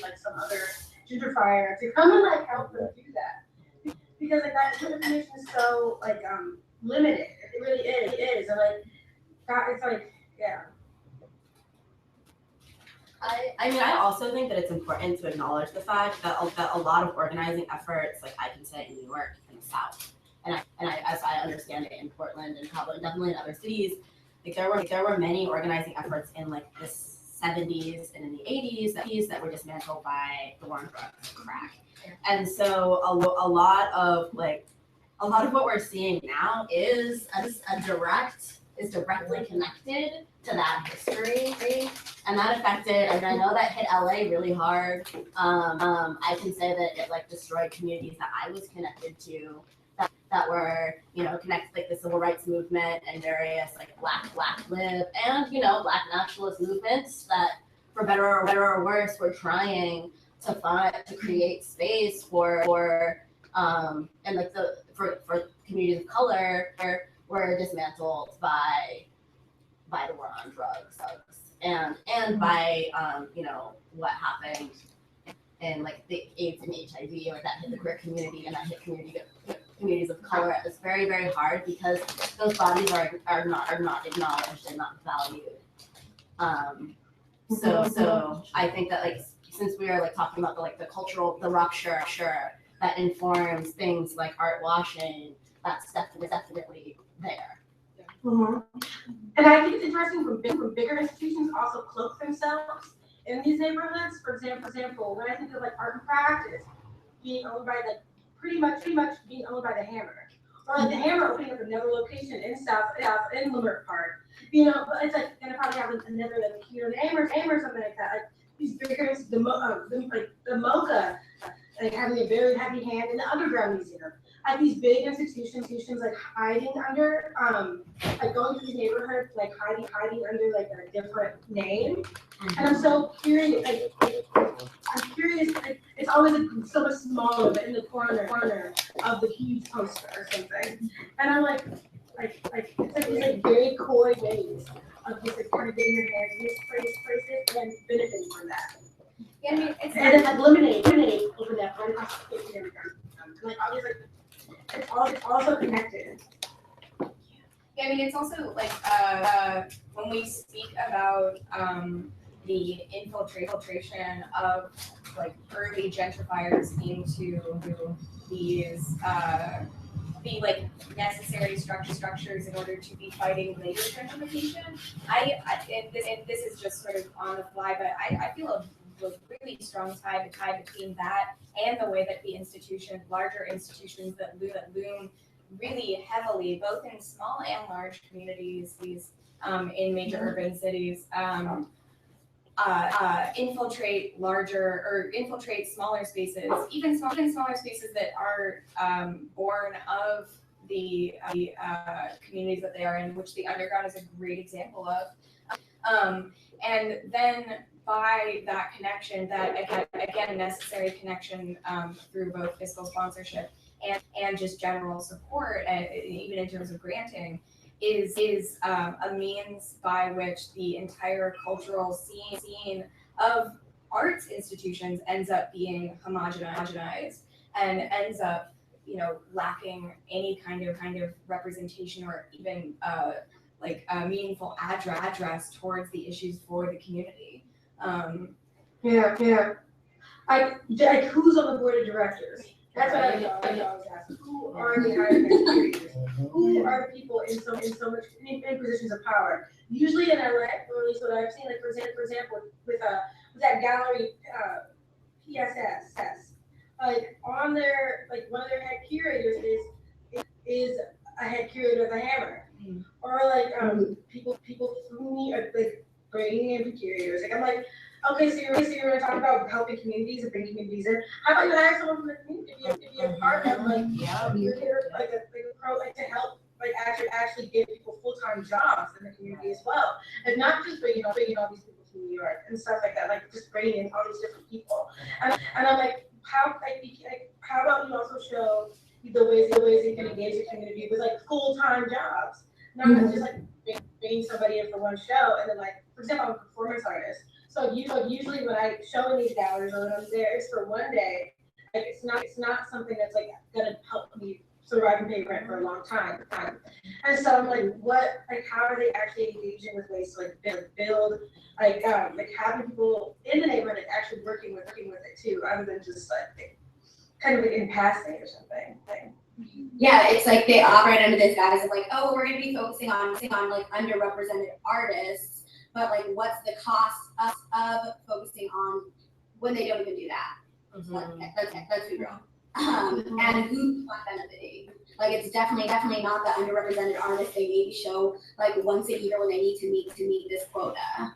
like some other gentrifier to come and like help them do that. Because like that information is so like limited. It really is. And like God, it's like yeah. I mean, I also think that it's important to acknowledge the fact that a lot of organizing efforts, like I can say in New York and the South, and I as I understand it in Portland and probably definitely in other cities, like there were many organizing efforts in like the 70s and in the 80s that were dismantled by the war on drugs and crack. And so a lot of what we're seeing now is a direct is directly connected to that history, and that affected, and I know that hit LA really hard. I can say that it like destroyed communities that I was connected to, that were, you know, connected like the civil rights movement and various like Black live and, you know, Black nationalist movements that, for better or worse, were trying to create space for and like for communities of color were dismantled by the war on drugs and by you know, what happened in like the AIDS and HIV, or that hit the queer community and that hit communities of color. It's very, very hard because those bodies are not acknowledged and not valued. So I think that, like, since we are like talking about the cultural rupture that informs things like art washing, that's definitely there. And I think it's interesting when bigger institutions also cloak themselves in these neighborhoods. For example, when I think of like art and practice being owned by like pretty much being owned by the Hammer, or like the Hammer opening up another location in South in Leimert Park, you know, but it's like gonna probably have another like, you know, the Amers or something like that. Like these bigger the MoCA, like having a very heavy hand in the Underground Museum. Like these big institutions like hiding under, like going through these neighborhoods, like hiding under like a different name. And I'm so curious, like, it's always like, so much smaller, but in the corner of the huge poster or something. And I'm like it's like these like very coy ways of just like kind of getting your hands in these places and benefiting from that. Yeah, I mean, it's And then like eliminate over that right across the street and everything. Like obviously, it's also connected. Yeah, I mean, it's also like when we speak about the infiltration of like early gentrifiers into these the like necessary structures in order to be fighting later gentrification. And this is just sort of on the fly, but I feel a really strong tie between that and the way that the larger institutions that loom really heavily, both in small and large communities, these in major urban cities, infiltrate smaller spaces, even smaller spaces that are born of the communities that they are in, which the Underground is a great example of. And then by that connection, that again a necessary connection through both fiscal sponsorship and just general support, even in terms of granting, is a means by which the entire cultural scene of arts institutions ends up being homogenized and ends up, you know, lacking any kind of representation or even like a meaningful address towards the issues for the community. Yeah. Like who's on the board of directors? That's what I always ask. Who are the hiring executives? Who are the people in so much in positions of power? Usually in LA, or at least what I've seen, like for example, with that gallery, PSIC, like on their, like one of their head curators is a head curator of the Hammer, or like people who need like bringing in curators. Like I'm like, okay, so you're going to talk about helping communities and bring communities in. How about you hire someone from the community to be a part of like like to help like actually give people full-time jobs in the community as well, and not just bringing all these people to New York and stuff like that. Like just bringing in all these different people. And I'm like, how about you also show the ways you can engage the community with like full-time jobs, not just like bringing somebody in for one show and then like, for example, I'm a performance artist. So usually when I show in these galleries or when I'm there, it's for one day. Like it's not something that's like gonna help me survive and pay rent for a long time. And so I'm like, how are they actually engaging with ways to like build like having people in the neighborhood like actually working with it too, other than just like kind of like in passing or something. Yeah, it's like they operate under this guise of like, oh, we're gonna be focusing on like underrepresented artists, but like what's the cost of focusing on when they don't even do that? Let's be real. And who's benefiting? Like it's definitely not the underrepresented artists they maybe show like once a year when they need to meet this quota.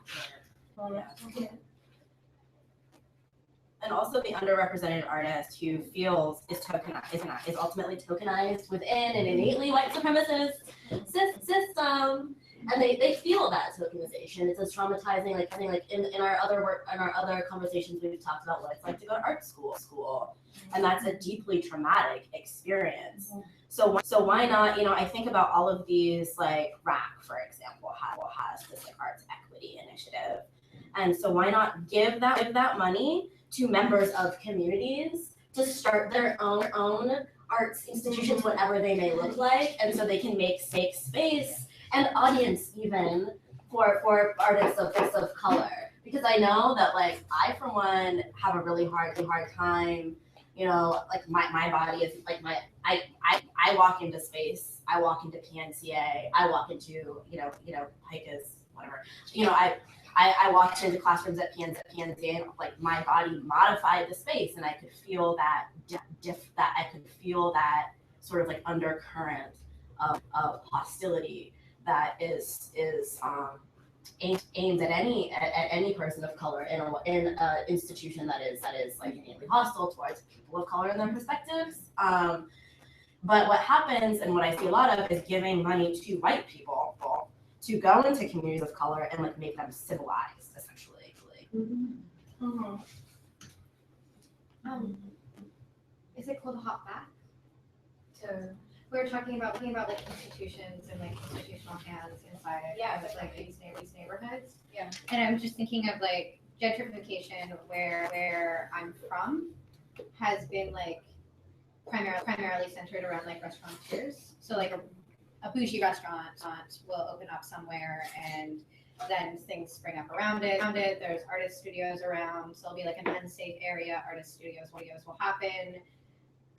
And also the underrepresented artist who feels is ultimately tokenized within an innately white supremacist system, and they feel that tokenization. It's as traumatizing. Like in our other work, in our other conversations, we've talked about what it's like to go to art school, and that's a deeply traumatic experience. So why not? I think about all of these, like RAC, for example, has this like arts equity initiative, and so why not give that money to members of communities to start their own arts institutions, whatever they may look like, and so they can make safe space and audience even for artists of color. Because I know that like I for one have a really hard time, like my body is like I walk into space, I walk into PNCA, I walk into PICA's, whatever, I walked into classrooms at PNCA and like my body modified the space, and I could feel that I could feel that sort of like undercurrent of hostility that is aimed at any person of color in an institution that is like innately hostile towards people of color and their perspectives. But what happens, and what I see a lot of, is giving money to white people to go into communities of color and like make them civilized, essentially. Is it cool to hop back to? We were talking about like institutions and like institutional hands inside of like these neighborhoods. Yeah. And I'm just thinking of like gentrification where I'm from has been like primarily centered around like restaurateurs. So like a bougie restaurant will open up somewhere, and then things spring up around it. There's artist studios around, so it'll be like an unsafe area. Artist studios will happen.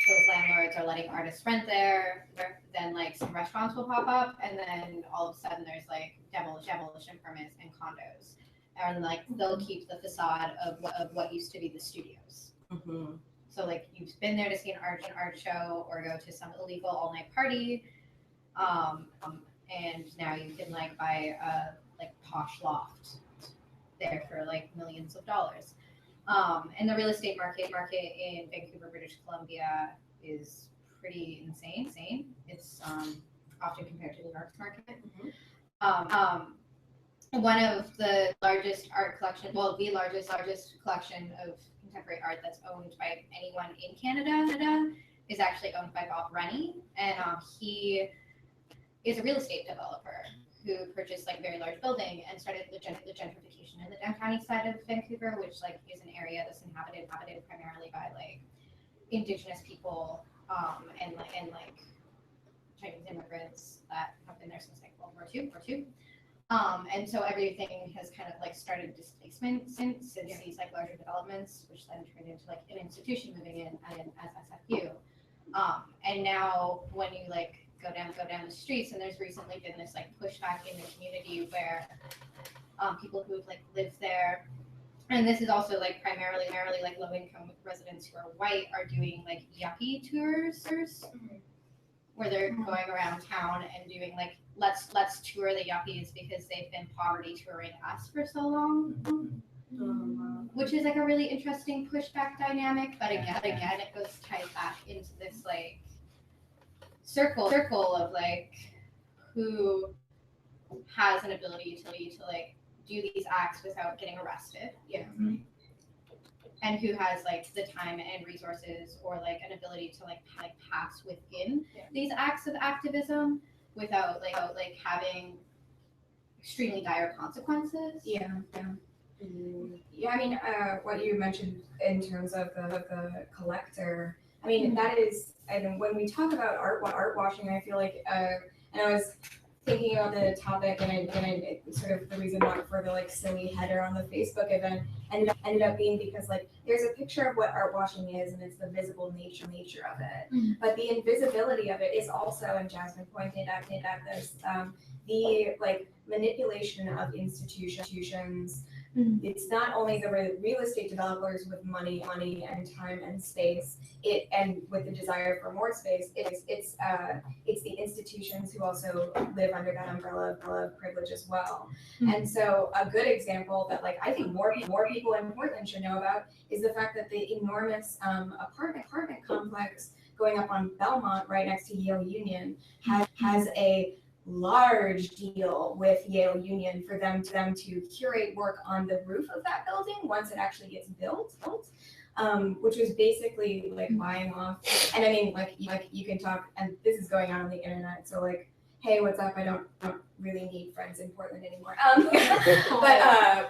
Those landlords are letting artists rent there. Then like some restaurants will pop up, and then all of a sudden there's like demolition permits and condos, and like they'll keep the facade of what used to be the studios. Mm-hmm. So like you've been there to see an art show or go to some illegal all-night party, and now you can like buy a like posh loft there for like millions of dollars. And the real estate market in Vancouver, British Columbia is pretty insane. It's often compared to the New York's market. One of the largest art collection, the largest collection of contemporary art that's owned by anyone in Canada is actually owned by Bob Rennie, and he is a real estate developer who purchased like a very large building and started the gentrification in the downtown east side of Vancouver, which like is an area that's inhabited primarily by like Indigenous people and Chinese immigrants that have been there since like World War II. And so everything has kind of like started displacement since these like larger developments, which then turned into like an institution moving in as SFU. And now when you like go down the streets, and there's recently been this like pushback in the community where people who've like lived there, and this is also like primarily like low income residents who are white, are doing like yuppie tours, where they're going around town and doing like let's tour the yuppies because they've been poverty touring us for so long. Which is like a really interesting pushback dynamic, but again it goes tied back into this like circle of like who has an ability to like do these acts without getting arrested, and who has like the time and resources or like an ability to like pass within these acts of activism without like having extremely dire consequences. I mean, what you mentioned in terms of the collector, I mean, that is, and when we talk about art washing, I feel like, and I was thinking about the topic, and I sort of the reason why for the like silly header on the Facebook event ended up being because like there's a picture of what art washing is, and it's the visible nature of it, but the invisibility of it is also, and Jasmine pointed out this, the like manipulation of institutions, It's not only the real estate developers with money and time and space, and with the desire for more space. It's the institutions who also live under that umbrella of privilege as well. And so a good example that like I think more people in Portland should know about is the fact that the enormous apartment complex going up on Belmont right next to Yale Union has a large deal with Yale Union for them to curate work on the roof of that building once it actually gets built, which was basically like buying off. And I mean, like you can talk, and this is going on the internet, so like, hey, what's up? I don't really need friends in Portland anymore.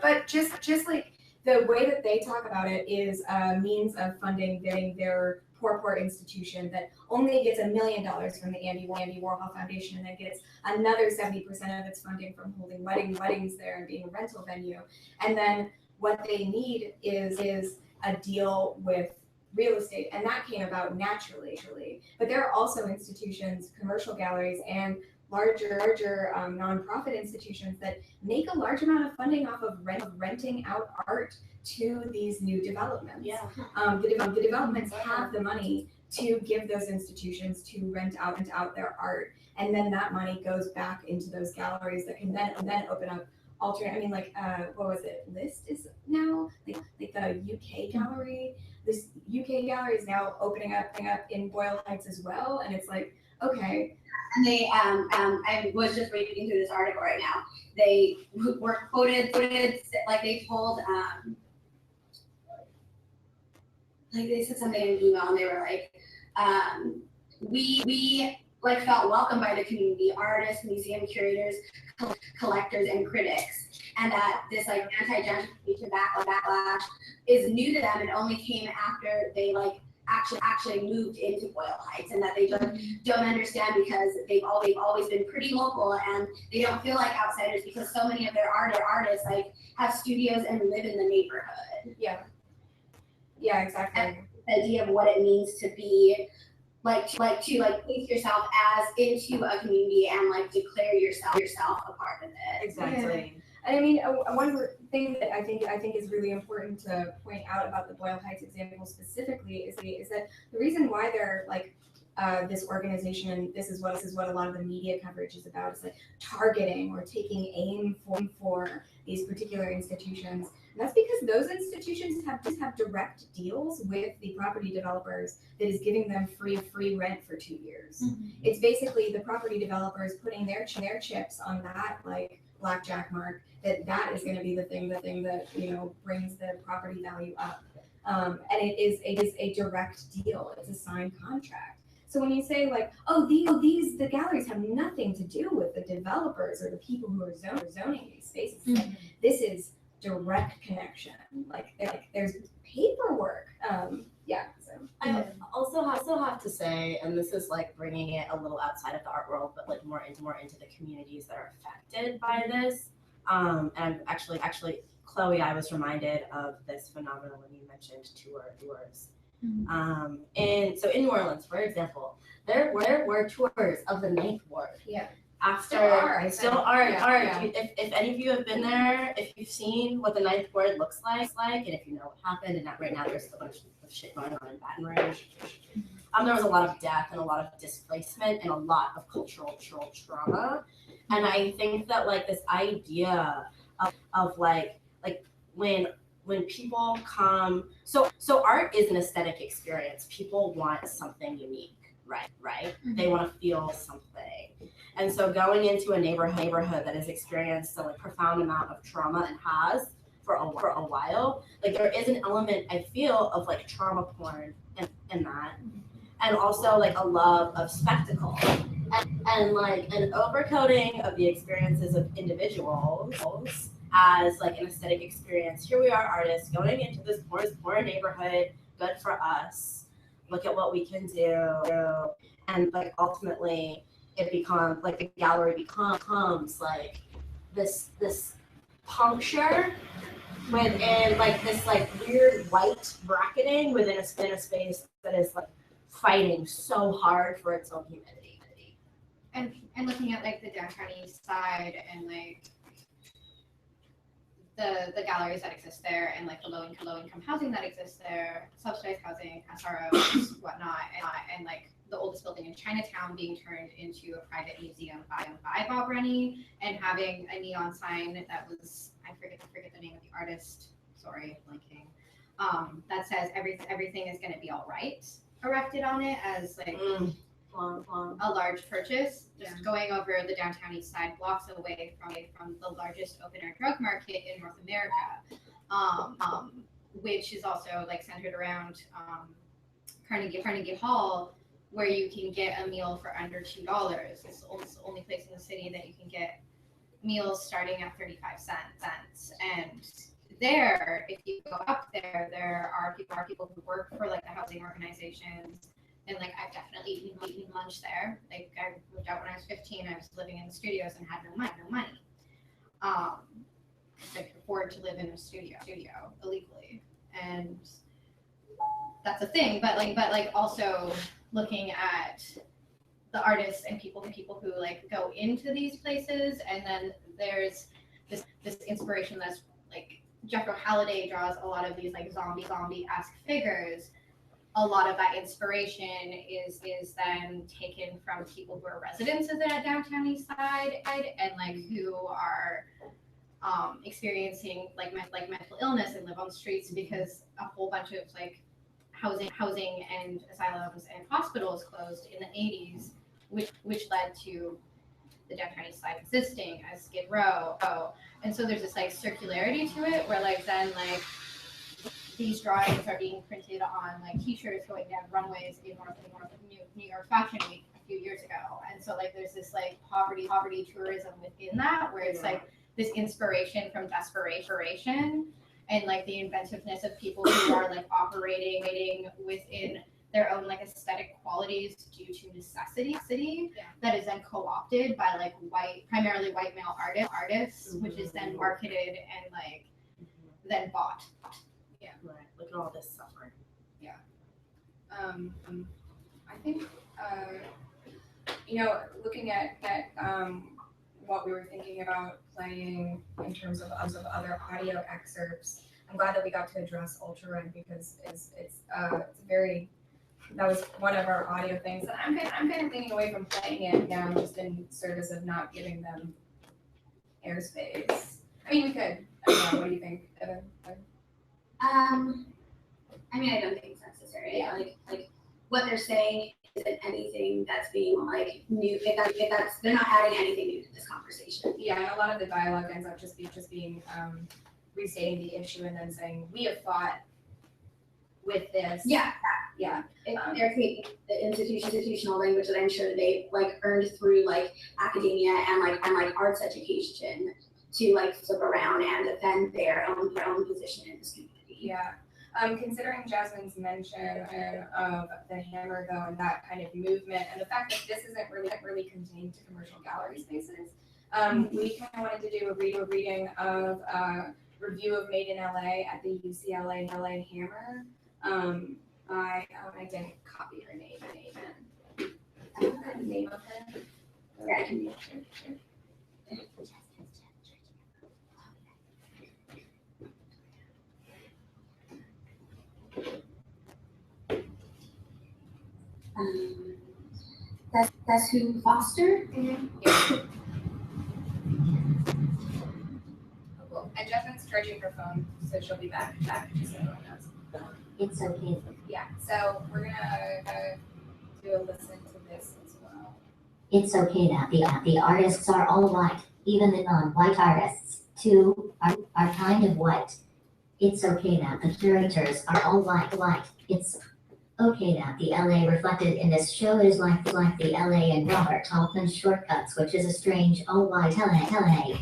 But just like the way that they talk about it is a means of funding their poor institution that only gets $1 million from the Andy Warhol Foundation and then gets another 70% of its funding from holding weddings there and being a rental venue. And then what they need is a deal with real estate, and that came about naturally. But there are also institutions, commercial galleries, and larger nonprofit institutions that make a large amount of funding off of renting out art to these new developments. Yeah. The developments have the money to give those institutions to rent out their art, and then that money goes back into those galleries that can then open up alternate. I mean, like what was it? List is now like the UK gallery. This UK gallery is now opening up in Boyle Heights as well, and it's like, okay. And they, I was just reading through this article right now. They were quoted like they told, like they said something in an email, and they were like, we like felt welcomed by the community, artists, museum curators, collectors, and critics, and that this like anti-gentrification backlash is new to them and only came after they like actually moved into Boyle Heights, and that they don't understand because they've always been pretty local and they don't feel like outsiders because so many of their artists like have studios and live in the neighborhood. Yeah, exactly. And the idea of what it means to be like to place yourself as into a community and like declare yourself a part of it. Exactly. Yeah. And I mean, one thing that I think is really important to point out about the Boyle Heights example specifically is that the reason why they're like this organization, and this is what a lot of the media coverage is about, is like targeting or taking aim for these particular institutions. And that's because those institutions have direct deals with the property developers that is giving them free rent for 2 years. Mm-hmm. It's basically the property developers putting their chips on that like blackjack mark, that is going to be the thing that brings the property value up. And it is a direct deal. It's a signed contract. So when you say like, the galleries have nothing to do with the developers or the people who are zoning these spaces, mm-hmm. like, this is direct connection. Like there's paperwork. So I also have to say, and this is like bringing it a little outside of the art world, but like more into the communities that are affected by this. And actually, Chloe, I was reminded of this phenomenon when you mentioned tours. Mm-hmm. And so in New Orleans, for example, there were tours of the Ninth Ward. Yeah. Still are. Yeah. If any of you have been there, if you've seen what the Ninth Ward looks like, and if you know what happened, and right now there's a bunch of shit going on in Baton Rouge. There was a lot of death and a lot of displacement and a lot of cultural trauma. And I think that like this idea of like when people come, so art is an aesthetic experience. People want something unique, right? Mm-hmm. They want to feel something. And so going into a neighborhood that has experienced a like profound amount of trauma and has for a while, like there is an element I feel of like trauma porn in that, and also like a love of spectacle and like an overcoating of the experiences of individuals as like an aesthetic experience. Here we are, artists going into this poor neighborhood, good for us. Look at what we can do, and like ultimately. It becomes like the gallery becomes like this puncture within like this like weird white bracketing within a space that is like fighting so hard for its own humanity. And looking at like the downtown east side and like the galleries that exist there and like the low income housing that exists there, subsidized housing, SROs, whatnot, and like the oldest building in Chinatown being turned into a private museum by Bob Rennie, and having a neon sign that was, I forget the name of the artist, sorry, blanking, that says everything is going to be all right erected on it as like a large purchase, just going over the downtown east side, blocks away from the largest open air drug market in North America, which is also like centered around Carnegie Hall, where you can get a meal for under $2. It's the only place in the city that you can get meals starting at 35 cents. And there, if you go up there, there are people who work for like the housing organizations. And like I've definitely eaten lunch there. Like I moved out when I was 15. I was living in the studios and had no money. I could afford to live in a studio illegally, and that's a thing. But also looking at the artists and people who like go into these places, and then there's this inspiration that's like Jethro Halliday draws a lot of these like zombie-esque figures. A lot of that inspiration is then taken from people who are residents of the downtown east side and like who are experiencing like mental illness and live on the streets because a whole bunch of like housing and asylums and hospitals closed in the 80s, which led to the downtown east side existing as Skid Row. And so there's this like circularity to it where like then like these drawings are being printed on like t-shirts going down runways in one of the New York Fashion Week a few years ago. And so like there's this like poverty tourism within that where it's like this inspiration from desperation and like the inventiveness of people who are like operating within their own like aesthetic qualities due to necessity that is then co-opted by like primarily white male artists, which is then marketed and like then bought. Yeah, right. Look at all this suffering. Yeah. I think looking at what we were thinking about playing in terms of other audio excerpts, I'm glad that we got to address Ultra Red because it's very, that was one of our audio things that I'm kind of thinking away from playing it now just in service of not giving them airspace. I mean, we could. I don't know, what do you think, Evan? I mean, I don't think it's necessary. Like what they're saying isn't anything that's being like new. If that's they're not adding anything new to this conversation. Yeah, and a lot of the dialogue ends up just being restating the issue and then saying we have fought with this. Yeah. They're taking the institutional language that I'm sure they like earned through like academia and like arts education to like flip around and defend their own position in this community. Yeah. Considering Jasmine's mention of the hammer though and that kind of movement and the fact that this isn't really contained to commercial gallery spaces, we kind of wanted to do a reading of Review of Made in LA at the UCLA LA Hammer. I didn't copy her name. I don't know the name of her. Yeah, I can read it. That's who Foster? Mm-hmm. Yeah. Oh, cool. And Jasmine's charging her phone, so she'll be back, just so everyone knows. It's okay. Yeah, so we're gonna do a listen to this as well. It's okay that the artists are all white, even the non-white artists, too, are kind of white. It's okay that the curators are all white. It's okay that the LA reflected in this show is like the LA and Robert Altman's Shortcuts, which is a strange all-white LA.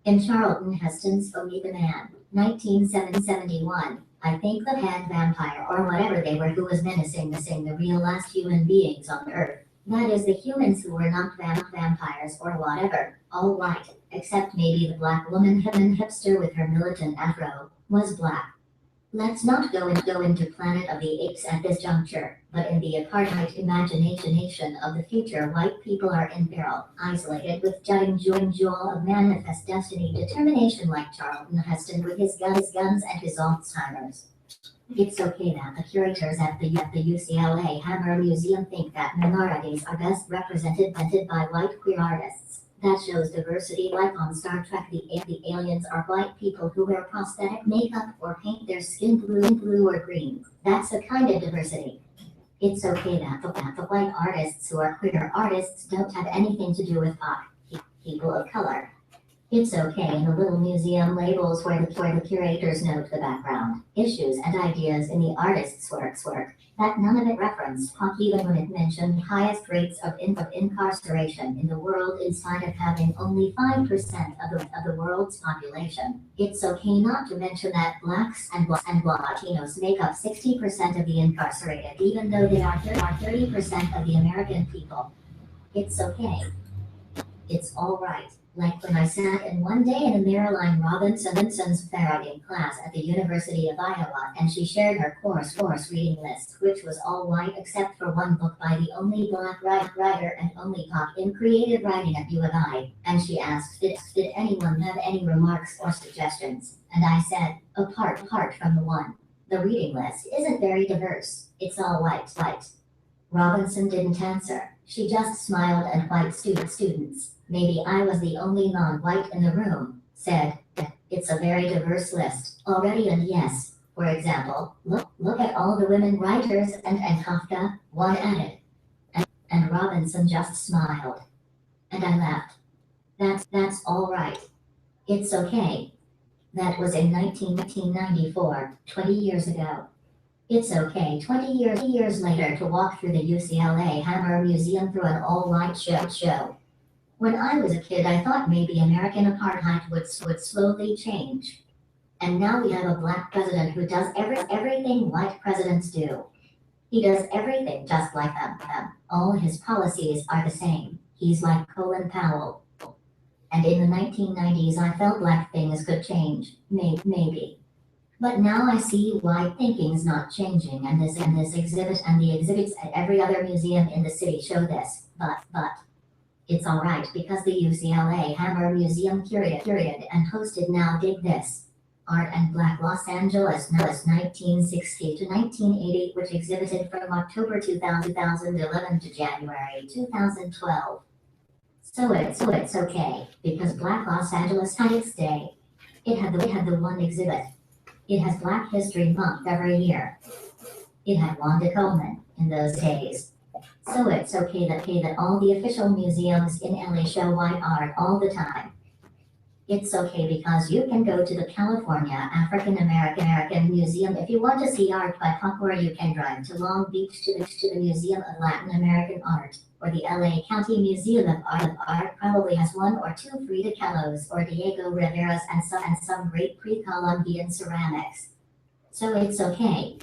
In Charlton Heston's Oh Meet the Man, 1971, I think the hand vampire or whatever they were who was menacing the real last human beings on Earth. That is the humans who were not vampires or whatever, all white, except maybe the black woman hipster with her militant afro, was black. Let's not go into Planet of the Apes at this juncture, but in the apartheid imagination of the future, white people are in peril, isolated with jutting jaw of manifest destiny determination like Charlton Heston with his guns and his Alzheimer's. It's okay that the curators at the UCLA Hammer Museum think that minorities are best represented by white queer artists. That shows diversity, like on Star Trek. The aliens are white people who wear prosthetic makeup or paint their skin blue or green. That's a kind of diversity. It's okay that the white artists who are queer artists don't have anything to do with people of color. It's okay in the little museum labels where the curators note the background, issues, and ideas in the artist's work, that none of it referenced POC even when it mentioned highest rates of incarceration in the world in spite of having only 5% of the world's population. It's okay not to mention that blacks and Latinos make up 60% of the incarcerated, even though they are 30% of the American people. It's okay. It's all right. Like when I sat in one day in a Marilyn Robinson's farraging class at the University of Iowa, and she shared her course reading list, which was all white except for one book by the only black writer and only POC in creative writing at U of I, and she asked, did anyone have any remarks or suggestions? And I said, apart from the one. The reading list isn't very diverse. It's all white. Robinson didn't answer. She just smiled, and white students, maybe I was the only non-white in the room, said, it's a very diverse list already, and yes, for example, look at all the women writers and Kafka, one added. And Robinson just smiled. And I laughed. That's all right. It's okay. That was in 1994, 20 years ago. It's okay 20 years later to walk through the UCLA Hammer Museum through an all-white show. When I was a kid, I thought maybe American apartheid would slowly change. And now we have a black president who does everything white presidents do. He does everything just like them. All his policies are the same. He's like Colin Powell. And in the 1990s, I felt like things could change. Maybe. But now I see why thinking's not changing, and this exhibit and the exhibits at every other museum in the city show this. But it's all right because the UCLA Hammer Museum curated and hosted Now Dig This, Art and Black Los Angeles 1960 to 1980, which exhibited from October 2011 to January 2012. So it's okay because Black Los Angeles had its day. It had the one exhibit. It has Black History Month every year. It had Wanda Coleman in those days. So it's okay that all the official museums in LA show white art all the time. It's okay because you can go to the California African American Museum if you want to see art by POC, or you can drive to Long Beach to the Museum of Latin American Art, or the LA County Museum of Art probably has one or two Frida Kahlos or Diego Rivera's and some great pre-Columbian ceramics. So it's okay.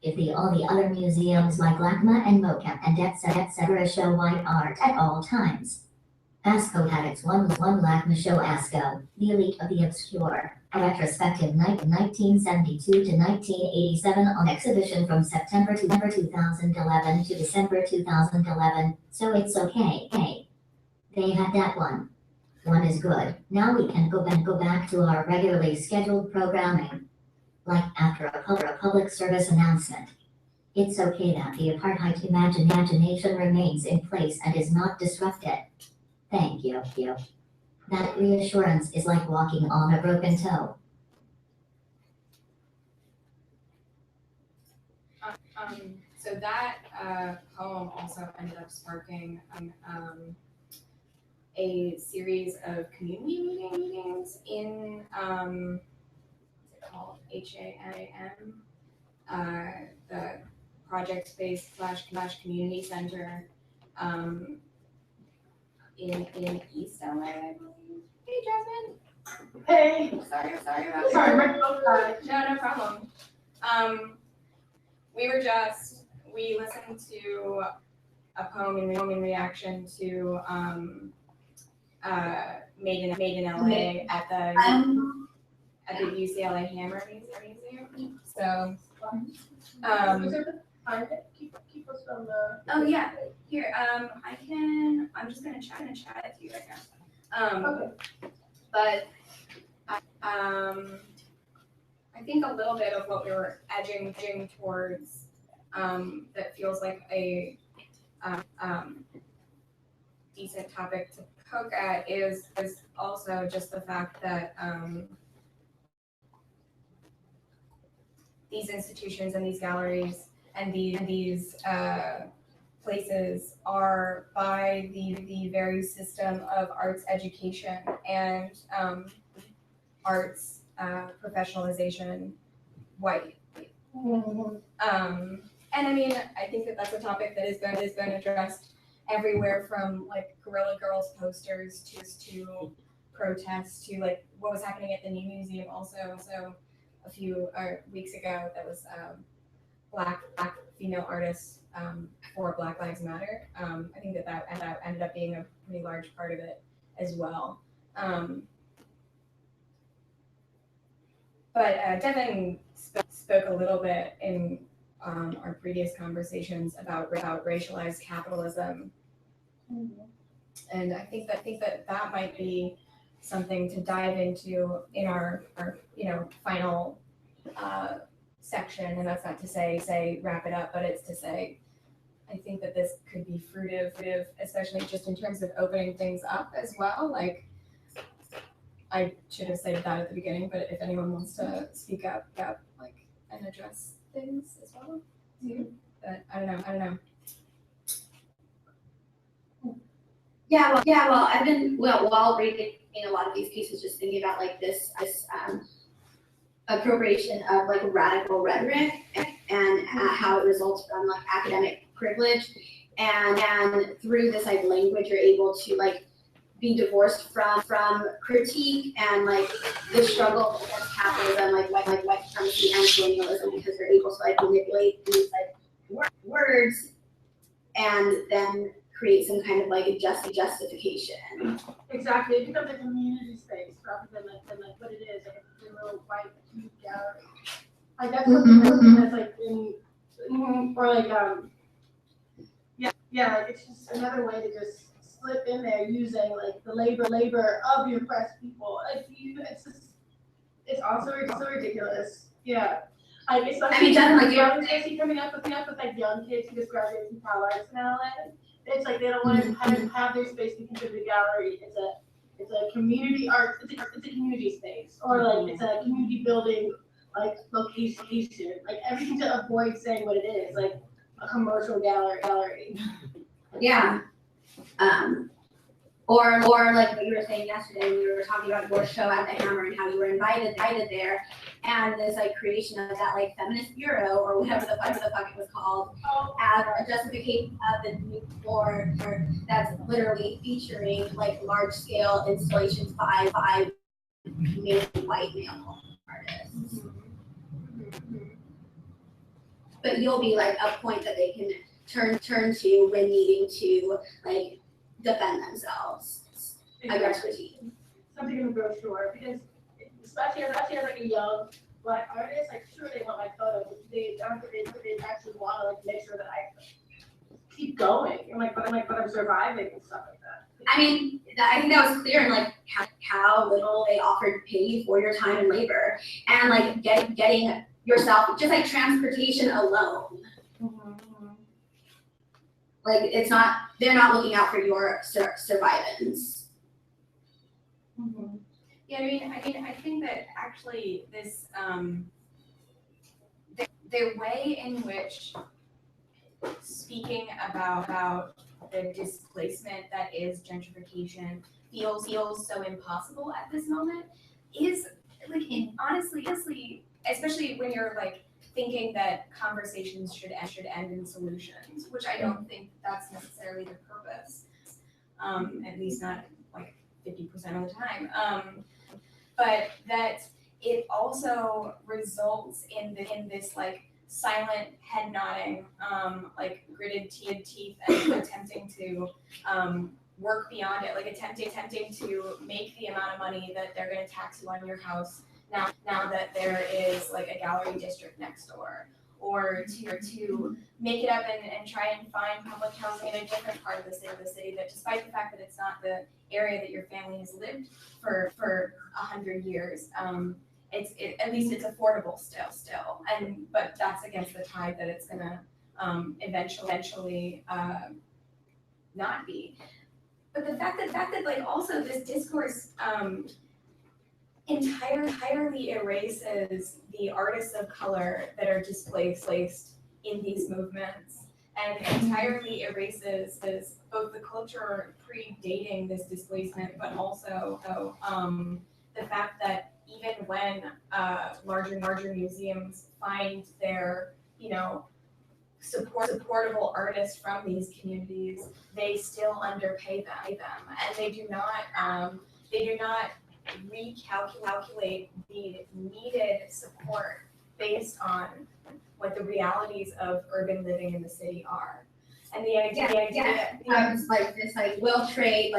If all the other museums like LACMA and MoCA and etc. show white art at all times. ASCO had its one LACMA show, ASCO, the elite of the obscure, a retrospective 1972 to 1987 on exhibition from September 2011 to December 2011, so it's okay. Hey, they had that one. One is good. Now we can go back to our regularly scheduled programming, like after a public service announcement. It's okay that the apartheid imagination remains in place and is not disrupted. Thank you. That reassurance is like walking on a broken toe. So that poem also ended up sparking a series of community meetings in what's it called, HAM, the project space / community center in East LA, I believe. Hey, Jasmine. Hey. Sorry about that. Sorry, my phone died. No problem. We listened to a poem in reaction to Made in LA at the UCLA Hammer Museum. So, Keep us from the. oh yeah, here, I'm just gonna chat with you right now. Okay. But, I think a little bit of what we were edging towards, that feels like a, decent topic to poke at is also just the fact that, these institutions and these galleries and these places are by the very system of arts education and arts professionalization white. And I mean, I think that that's a topic that has been addressed everywhere from like Guerrilla Girls posters to protests to like what was happening at the New Museum also. So a few weeks ago, that was black female artists for Black Lives Matter. I think that ended up being a pretty large part of it as well. But Devin spoke a little bit in our previous conversations about racialized capitalism, and I think that might be something to dive into in our final section. And that's not to say wrap it up, but it's to say I think that this could be fruitive, especially just in terms of opening things up as well. Like I should have said that at the beginning, but if anyone wants to speak up like and address things as well too. But I don't know. Yeah, well, I've been, while reading a lot of these pieces, just thinking about like this appropriation of like radical rhetoric and how it results from like academic privilege, and through this like language you're able to like be divorced from critique and like the struggle against capitalism, like white supremacy and colonialism, because they're able to like manipulate these like words and then create some kind of like a justification. Exactly, it becomes a community space rather than like what it is, like a little white cute gallery. Like that's something that's like or like like it's just another way to just slip in there using like the labor of the oppressed people. Like it's also ridiculous. Yeah. Like especially I mean, definitely young kids coming up with like young kids who just graduated from Cal Arts in LA. It's like they don't want to have their space be considered a gallery. It's a community art. It's a community space, or like it's a community building like location. Like everything to avoid saying what it is, like a commercial gallery. Yeah. Or like what you were saying yesterday, we were talking about your show at the Hammer and how you were invited there, and this like creation of that like feminist bureau or whatever the fuck it was called, as a justification of the new floor that's literally featuring like large scale installations by mainly white male artists. But you'll be like a point that they can turn to when needing to like defend themselves against critique. Something in the brochure, because especially as like a young Black artist, like sure they want my photos, but they actually want to like make sure that I keep going and like but I'm surviving and stuff like that. I mean, I think that was clear in like how little they offered to pay you for your time and labor, and like getting yourself just like transportation alone. Like they're not looking out for your survivance. Yeah, I think that actually this the way in which speaking about the displacement that is gentrification feels so impossible at this moment is like honestly, especially when you're like thinking that conversations should end in solutions, which I don't think that's necessarily the purpose, at least not like 50% of the time. But that it also results in this like silent head nodding, like gritted teeth, and attempting to work beyond it, like attempting to make the amount of money that they're going to tax you on your house now that there is like a gallery district next door, or to make it up and try and find public housing in a different part of the city that, despite the fact that it's not the area that your family has lived for 100 years, at least it's affordable still, but that's against the tide that it's gonna eventually not be. But the fact that like also this discourse entirely erases the artists of color that are displaced in these movements, and entirely erases both the culture predating this displacement, but also the fact that even when larger museums find their, supportable artists from these communities, they still underpay them, and they do not recalculate the needed support based on what the realities of urban living in the city are. And the idea like this will trade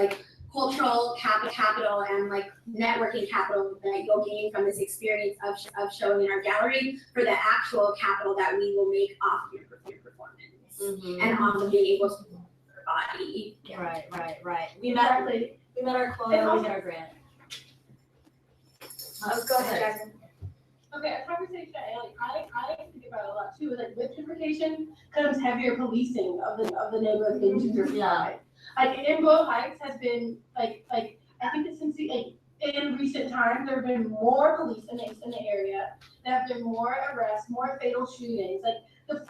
cultural capital and networking capital that you'll gain from this experience of showing in our gallery for the actual capital that we will make off of your performance and off of being able to move your body. Yeah. Right. We met our quota, we get our grant. Go ahead, Jackson. Okay, a conversation I think about a lot too. With gentrification comes heavier policing of the neighborhood being gentrified. Yeah. Like in Boyle Heights has been I think that since in recent times there have been more police in the area. There have been more arrests, more fatal shootings. The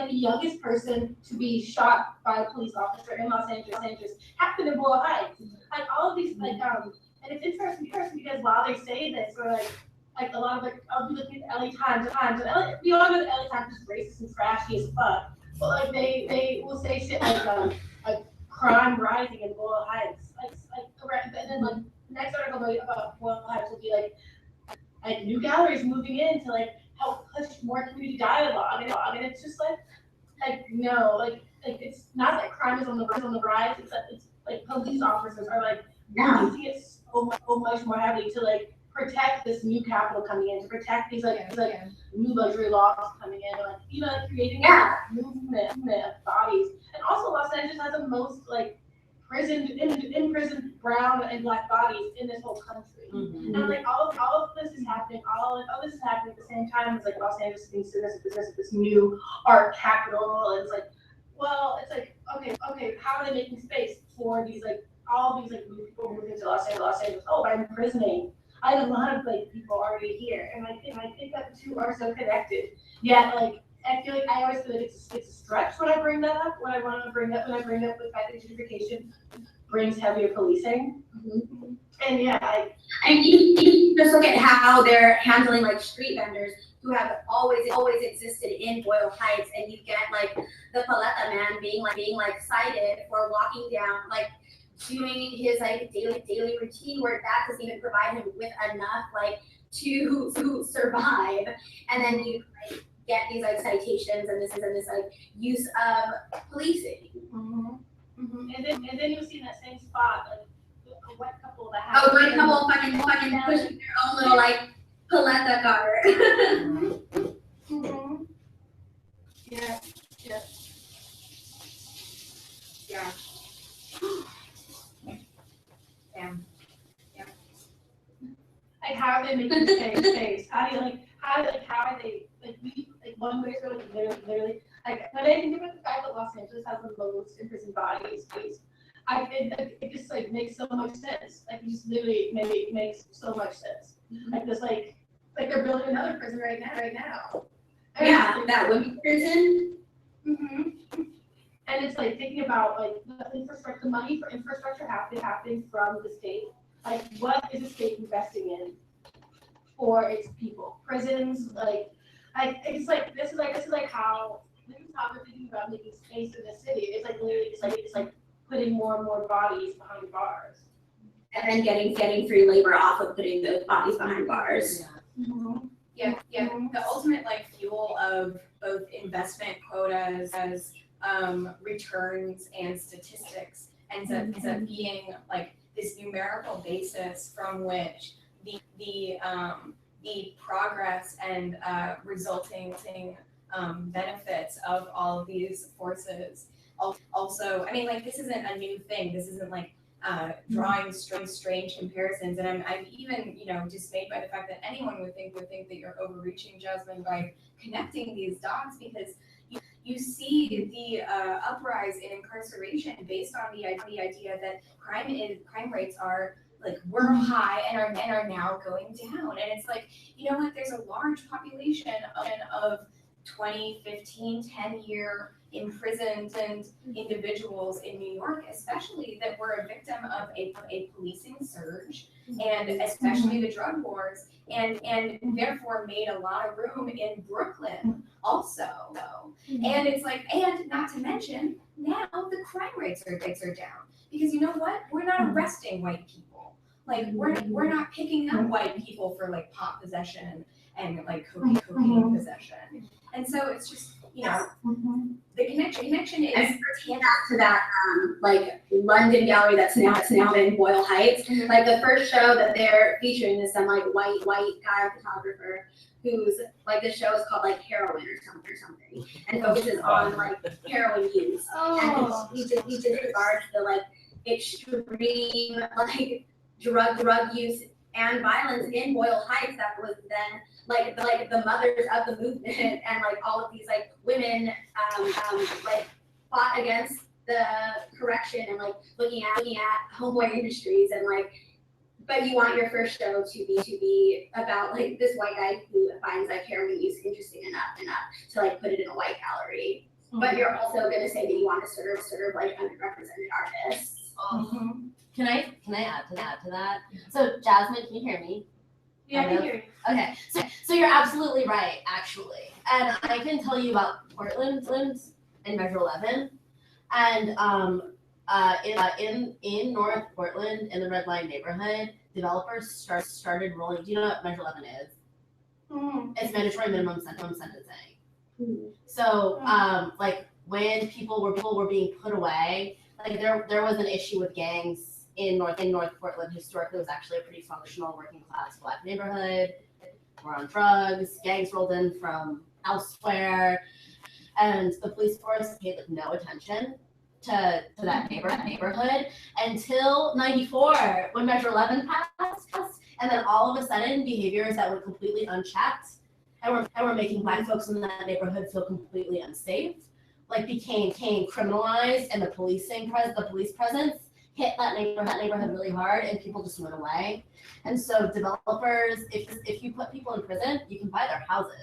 youngest person to be shot by a police officer in Los Angeles happened in Boyle Heights. All of these and it's interesting because while they say this, or a lot of I'll be looking at LA Times, and we all know that LA Times is racist and trashy as fuck, but they will say shit like crime rising in Boyle Heights, and then the next article about Boyle Heights will be like new galleries moving in to help push more community dialogue, and it's just no, it's not that crime is on the rise, it's that it's police officers are using it so much more heavily to protect this new capital coming in, to protect these new luxury laws coming in, creating movement of bodies. And also Los Angeles has the most imprisoned brown and black bodies in this whole country. Mm-hmm. And all of this is happening, all this is happening at the same time as Los Angeles being seen as this new art capital. And okay, how are they making space for these all these new people moving to Los Angeles? Oh, by imprisoning. I have a lot of people already here, and I think that the two are so connected. Yet, I always feel it's a stretch when I bring that up. When I bring up the fact that gentrification brings heavier policing. Mm-hmm. And and you just look at how they're handling street vendors who have always existed in Boyle Heights, and you get the paleta man being cited for walking down doing his daily routine where that doesn't even provide him with enough to survive, and then you get these citations and this use of policing. Mm-hmm. Mm-hmm. And then you'll see in that same spot a white couple that has white couple fucking pushing their own little paleta car. Mm-hmm. Yeah. Damn. Yeah. How are they making space? How are they one way or literally when I think about the fact that Los Angeles has the most imprisoned bodies, it just makes so much sense. It just literally makes so much sense. They're building another prison right now. Yeah, that women's prison. Mm-hmm. And it's thinking about the infrastructure, the money for infrastructure happening from the state. What is the state investing in for its people? Prisons, this is how we're thinking about making space in the city. It's literally putting more and more bodies behind bars. And then getting free labor off of putting those bodies behind bars. Yeah. Mm-hmm. Yeah. The ultimate fuel of both investment quotas as returns and statistics ends up being this numerical basis from which the the progress and resulting benefits of all of these forces. Also, I mean, like, this isn't a new thing. This isn't like drawing strange comparisons. And I'm even, dismayed by the fact that anyone would think that you're overreaching, Jasmine, by connecting these dots, because you see the uprise in incarceration based on the idea that crime rates are were high and are now going down. And it's like, you know what, there's a large population of 20, 15, 10-year imprisoned individuals in New York, especially, that were a victim of a policing surge, and especially the drug wars, and therefore made a lot of room in Brooklyn also. And it's like, and not to mention, now the crime rates are down, because you know what? We're not arresting white people. Like, we're not picking up white people for like pot possession and like cocaine possession. And so it's just, the connection is Back to that London gallery that's now in Boyle Heights. Like, the first show that they're featuring is some white guy photographer who's the show is called heroin or something, and focuses on heroin use. And he disregards the extreme drug use and violence in Boyle Heights that was then the mothers of the movement, and all of these women fought against the correction, and looking at homeboy industries, and but you want your first show to be about this white guy who finds heroin use interesting enough to put it in a white gallery. But you're also going to say that you want to serve underrepresented artists. Can I add to that? So Jasmine, can you hear me? Yeah, I can hear you. Okay, so you're absolutely right, actually. And I can tell you about Portland and Measure 11. And in North Portland, in the Red Line neighborhood, developers started rolling. Do you know what Measure 11 is? It's mandatory minimum sentencing. So when people were being put away, there was an issue with gangs in North Portland. Historically, it was actually a pretty functional working class Black neighborhood. We're on drugs. Gangs rolled in from elsewhere, and the police force paid no attention to that neighborhood until '94, when Measure 11 passed, and then all of a sudden, behaviors that were completely unchecked and were making Black folks in that neighborhood feel completely unsafe, became criminalized, and the police presence hit that neighborhood really hard, and people just went away. And so developers, if you put people in prison, you can buy their houses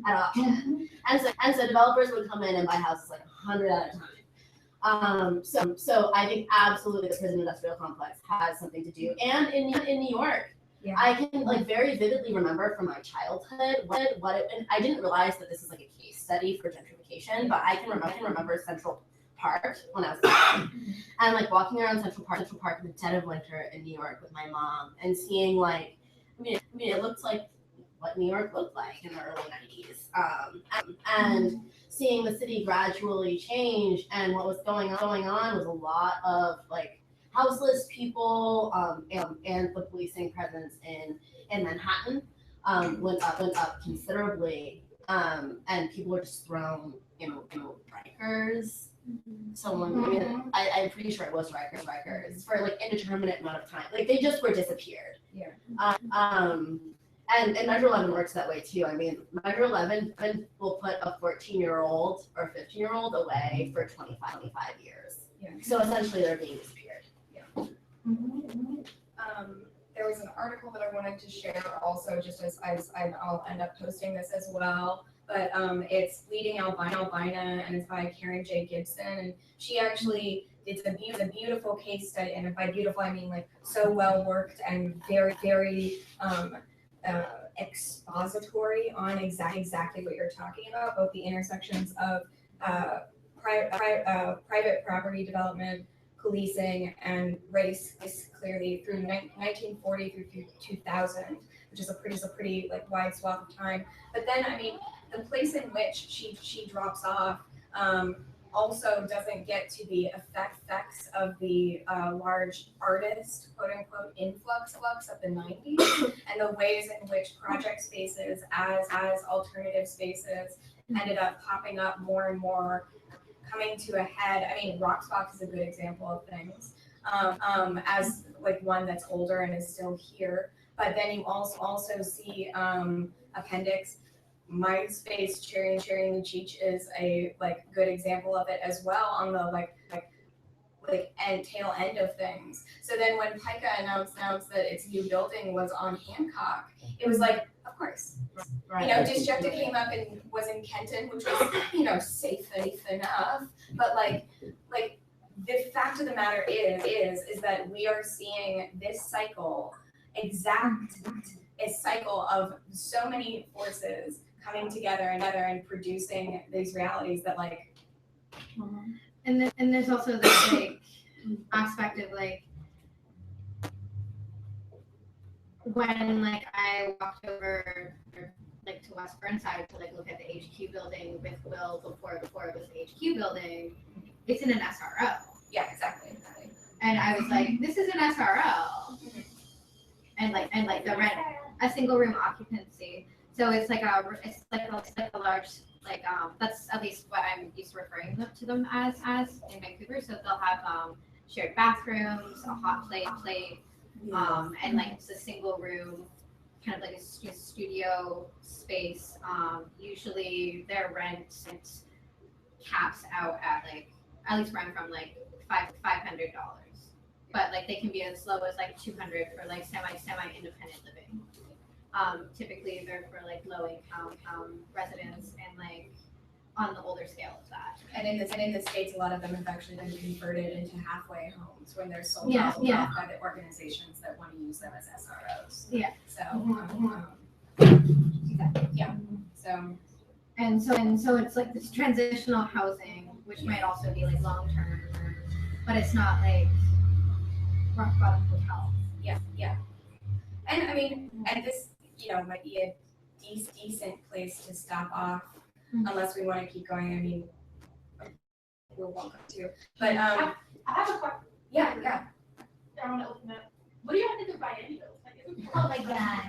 at auction. And so developers would come in and buy houses 100 at a time. So I think absolutely the prison industrial complex has something to do. And in New York, I can very vividly remember from my childhood and I didn't realize that this is a case study for gentrification, but I can remember Central Park when I was young, and walking around Central Park in the dead of winter in New York with my mom, and seeing it looked like what New York looked like in the early 90s, and seeing the city gradually change, and what was going on was a lot of houseless people, and the policing presence in Manhattan went up considerably, and people were just thrown in Rikers. I'm pretty sure it was Rikers for indeterminate amount of time. They just were disappeared. And Measure 11 works that way too. I mean, Measure 11 will put a 14-year-old or 15-year-old away for 25 years. So essentially, they're being disappeared. There was an article that I wanted to share also, just as I'll end up posting this as well. But it's Leading Albina, and it's by Karen J. Gibson, and she actually did a beautiful case study, and by beautiful I mean so well worked and very, very expository on exactly what you're talking about, both the intersections of private property development, policing, and race clearly through 1940 through 2000, which is a pretty wide swath of time. But then, I mean, the place in which she drops off also doesn't get to the effects of the large artist, quote unquote, influx of the 90s and the ways in which project spaces as alternative spaces ended up popping up more and more, coming to a head. I mean, Roxbox is a good example of things, as like one that's older and is still here. But then you also see Appendix. MySpace sharing the Cheech is a like good example of it as well on the like tail end of things. So then when Pica announced that its new building was on Hancock, it was like, of course. Right. You know, Disjecta came up and was in Kenton, which was, you know, safe enough. But like the fact of the matter is that we are seeing this cycle, a cycle of so many forces coming together and producing these realities that like. And there's also this like aspect of like when like I walked over like to West Burnside to like look at the HQ building with Will before it was the HQ building, it's in an SRO. Yeah, exactly. And I was like, this is an SRO. And like the rent, a single room occupancy. So it's like a large like that's at least what I'm used to referring to them as in Vancouver. So they'll have shared bathrooms, a hot plate, and like it's a single room, kind of like a studio space. Usually their rent caps out at like, at least where I'm from, like $500. But like they can be as low as like 200 for like semi independent living. Typically they're for like low income residents and like on the older scale of that. And in the States, a lot of them have actually been converted into halfway homes when they're sold Yeah, off yeah. by the organizations that want to use them as SROs. Yeah. So, yeah. So, So it's like this transitional housing, which might also be like long term, but it's not like rock bottom hotel. yeah. And I mean, and this, you know, might be a decent place to stop off, unless we want to keep going. I mean, we're welcome to. But I have a question. yeah. I want to open up. What do you think of biennials? Like, Oh my god.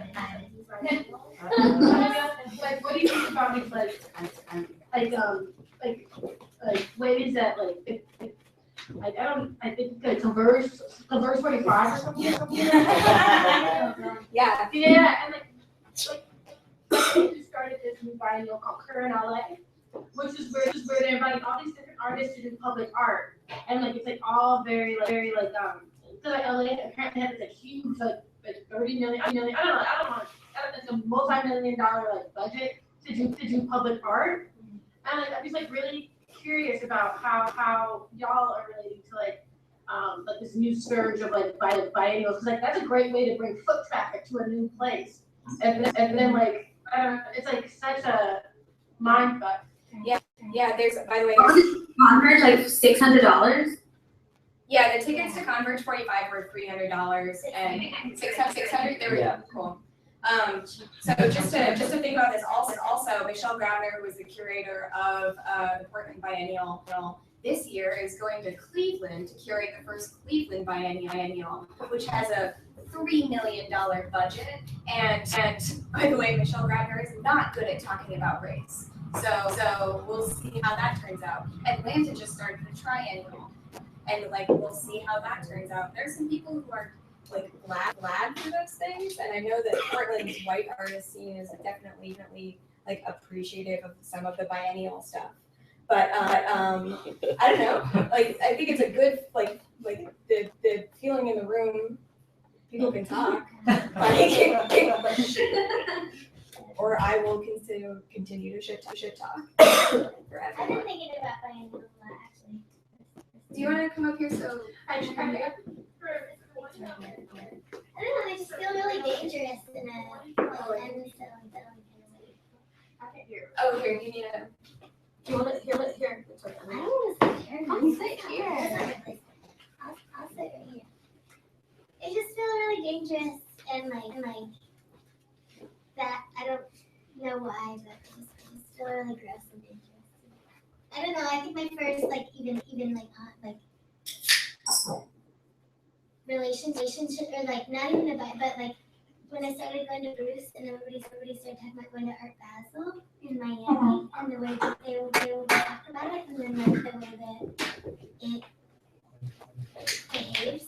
like, what do you think about these like ways that I think like Converge 45 or something. Yeah. Yeah, and like they just started this new biennial called Current LA, which is where they're inviting all these different artists to do public art, and like it's like all very so like LA apparently has like huge like 30 million, I don't know, it's a multi-million-dollar like budget to do public art, and like I'm just like really curious about how y'all are relating to like this new surge of like biennials, because like that's a great way to bring foot traffic to a new place, and then like I don't know, it's like such a mind fuck. Yeah, there's, by the way, Converge like $600. yeah, the tickets to Converge 45 were $300 and 600 they were cool. So just to think about this, also Michelle Grabner, who was the curator of the Portland Biennial, this year is going to Cleveland to curate the first Cleveland Biennial, which has a $3 million budget. And by the way, Michelle Grabner is not good at talking about race. So we'll see how that turns out. Atlanta just started the triennial, and like we'll see how that turns out. There's some people who are like glad for those things, and I know that Portland's white artist scene is definitely like appreciative of some of the biennial stuff. But I don't know. Like I think it's a good like the feeling in the room. People can talk. Or I will continue to shit talk forever. I've been thinking about biennials a lot, actually. Do you want to come up here so I just kind of I don't know, they just feel really dangerous in a endless kind of way. I can't hear. oh here you need a Do you want it here? I don't want to sit here. Come sit here. That's not my place. I'll sit right here. It just feels really dangerous and like that. I don't know why, but it just feels really gross and dangerous. I don't know. I think my first even relationship or not even about, but when I started going to Bruce and everybody started talking about going to Art Basel in Miami and the way that they would talk about it, and then the way that it behaves.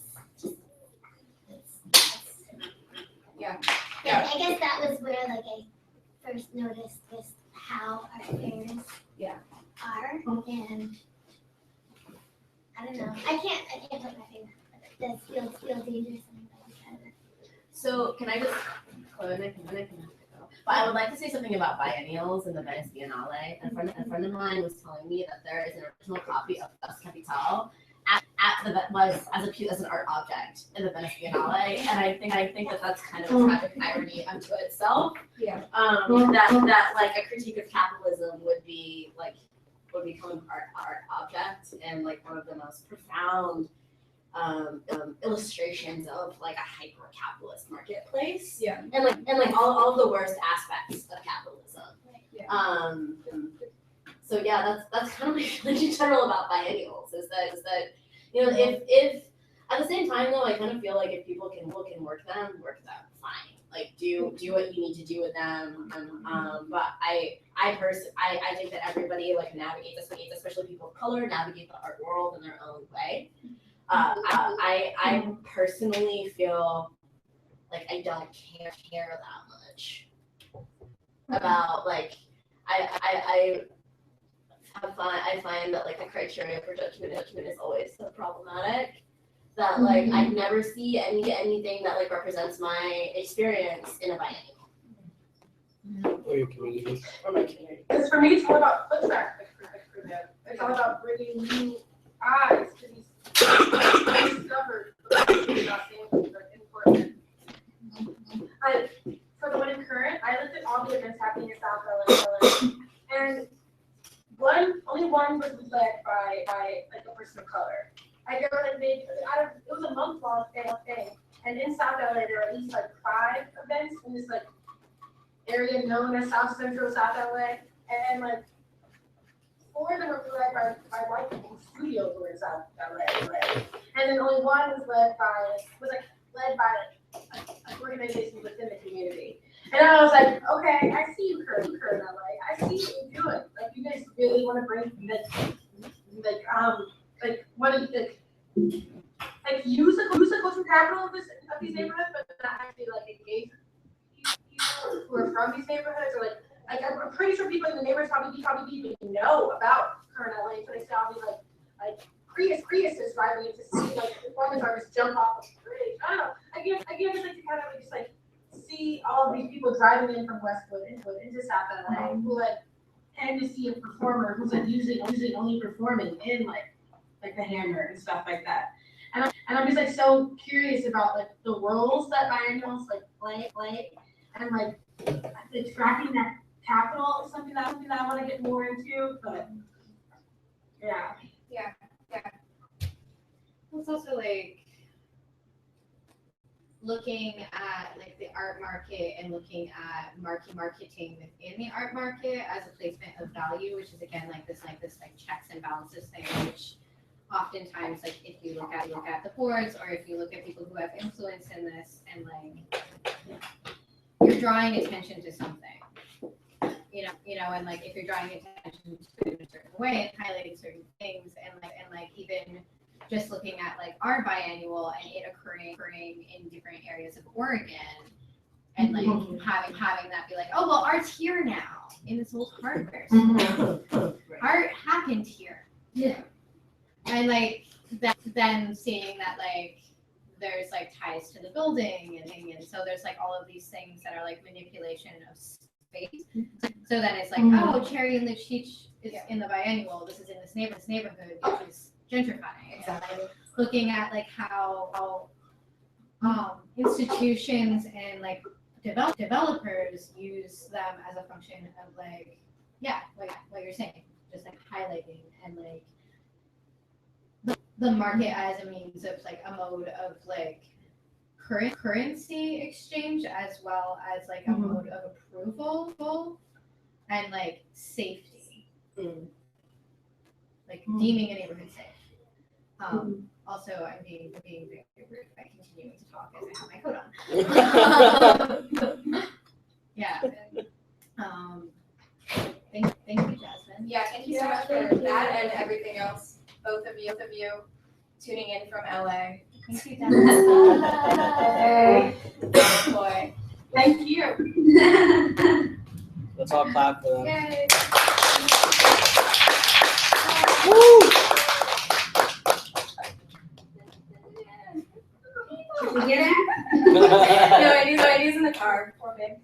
Yeah. I guess that was where I first noticed just how our fairs are, and I don't know. I can't put my finger. That feels dangerous. So can I just, Chloe, and I can have to go. But I would like to say something about biennials in the Venice Biennale. A friend of mine was telling me that there is an original copy of Das Kapital as an art object in the Venice Biennale, and I think that that's kind of a tragic irony unto itself. Yeah. That a critique of capitalism would become an art object, and one of the most profound illustrations of a hyper capitalist marketplace. Yeah. And all of the worst aspects of capitalism. Yeah. So yeah, that's kind of my feeling in general about biennials is that if at the same time though, I kind of feel like if people can work them fine. Do what you need to do with them. But I think that everybody navigates, especially people of color, navigate the art world in their own way. I personally feel like I don't care that much about I find that the criteria for judgment is always so problematic that I never see anything that represents my experience in a biennial. Or your community. Or my community. Because for me, it's all about foot traffic for them. It's all about bringing new eyes to these discovered things about things that are important. For the one in Current, I looked at all the events happening in South LA, and only one was led by a person of color. There were it was a month-long thing, and in South LA there were at least 5 events in this area known as South Central South LA, and 4 of them were led by white people whose studios were in South LA, right? And then only one was led by an organization within the community. And I was like, okay, I see you, Kurt in LA. I see what you're doing. You guys really want to bring use the cultural capital of these neighborhoods, but not actually engage people who are from these neighborhoods, or I'm pretty sure people in the neighborhoods probably even know about current LA, so they still be Priuses driving in to see performance artists jump off the bridge. I don't know. Again, just to kind of just see all of these people driving in from Westwood into South LA who and to see a performer who's usually only performing in the Hammer and stuff like that. And I'm just so curious about the roles that biennials play and tracking that capital is something that I want to get more into. But yeah. It's also looking at the art market and looking at marketing within the art market as a placement of value, which is again this checks and balances thing, which oftentimes if you look at the boards, or if you look at people who have influence in this, and you're drawing attention to something, and if you're drawing attention to it in a certain way and highlighting certain things, and even just looking at our biannual and it occurring in different areas of Oregon, and having that be oh well, art's here now in this old hardware store. Art happened here. Yeah. And then seeing that there's ties to the building, and so there's all of these things that are manipulation of space. So then it's oh, Cherry and Luchich is in the biannual. This is in this neighborhood, which is gentrifying. Exactly. And looking at how institutions and developers use them as a function of what you're saying, just highlighting, and the market as a means of a mode of currency exchange, as well as a mode of approval and safety. like deeming a neighborhood safe. Also, I'm being very rude by continuing to talk as I have my coat on. Yeah. Thank you, Jasmine. Yeah, thank you so much for that and everything else. Both of you tuning in from LA. Thank you, Jasmine. Boy. Thank you. Let's all clap for them. Yay. Did we get it? No, Andy's in the car. Poor babe.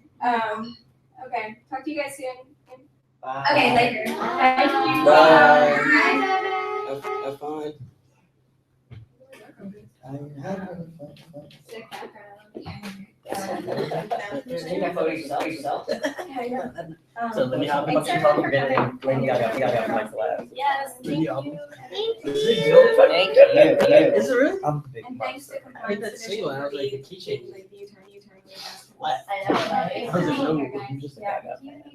Okay. Talk to you guys soon. Okay, later. Thank you. Bye. Have fun. Sick background. I think I voted yourself. Yeah. So let me have a bunch of fun beginning. When you gotta like last. Yes, thank you. Thank you. Is it really? I'm big. And thanks to I heard Compliance that Division single, I for was like, being the keychain. like the attorney really asked. What? I know, right? I was like, no, you just Yeah.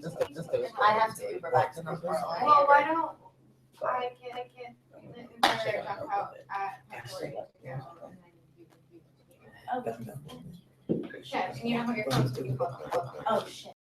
Just do it. I have to Uber back to Brooklyn. Well, why don't I can't drop out at my 40. Yeah, and you don't have your phone, so you can call them. Oh, shit.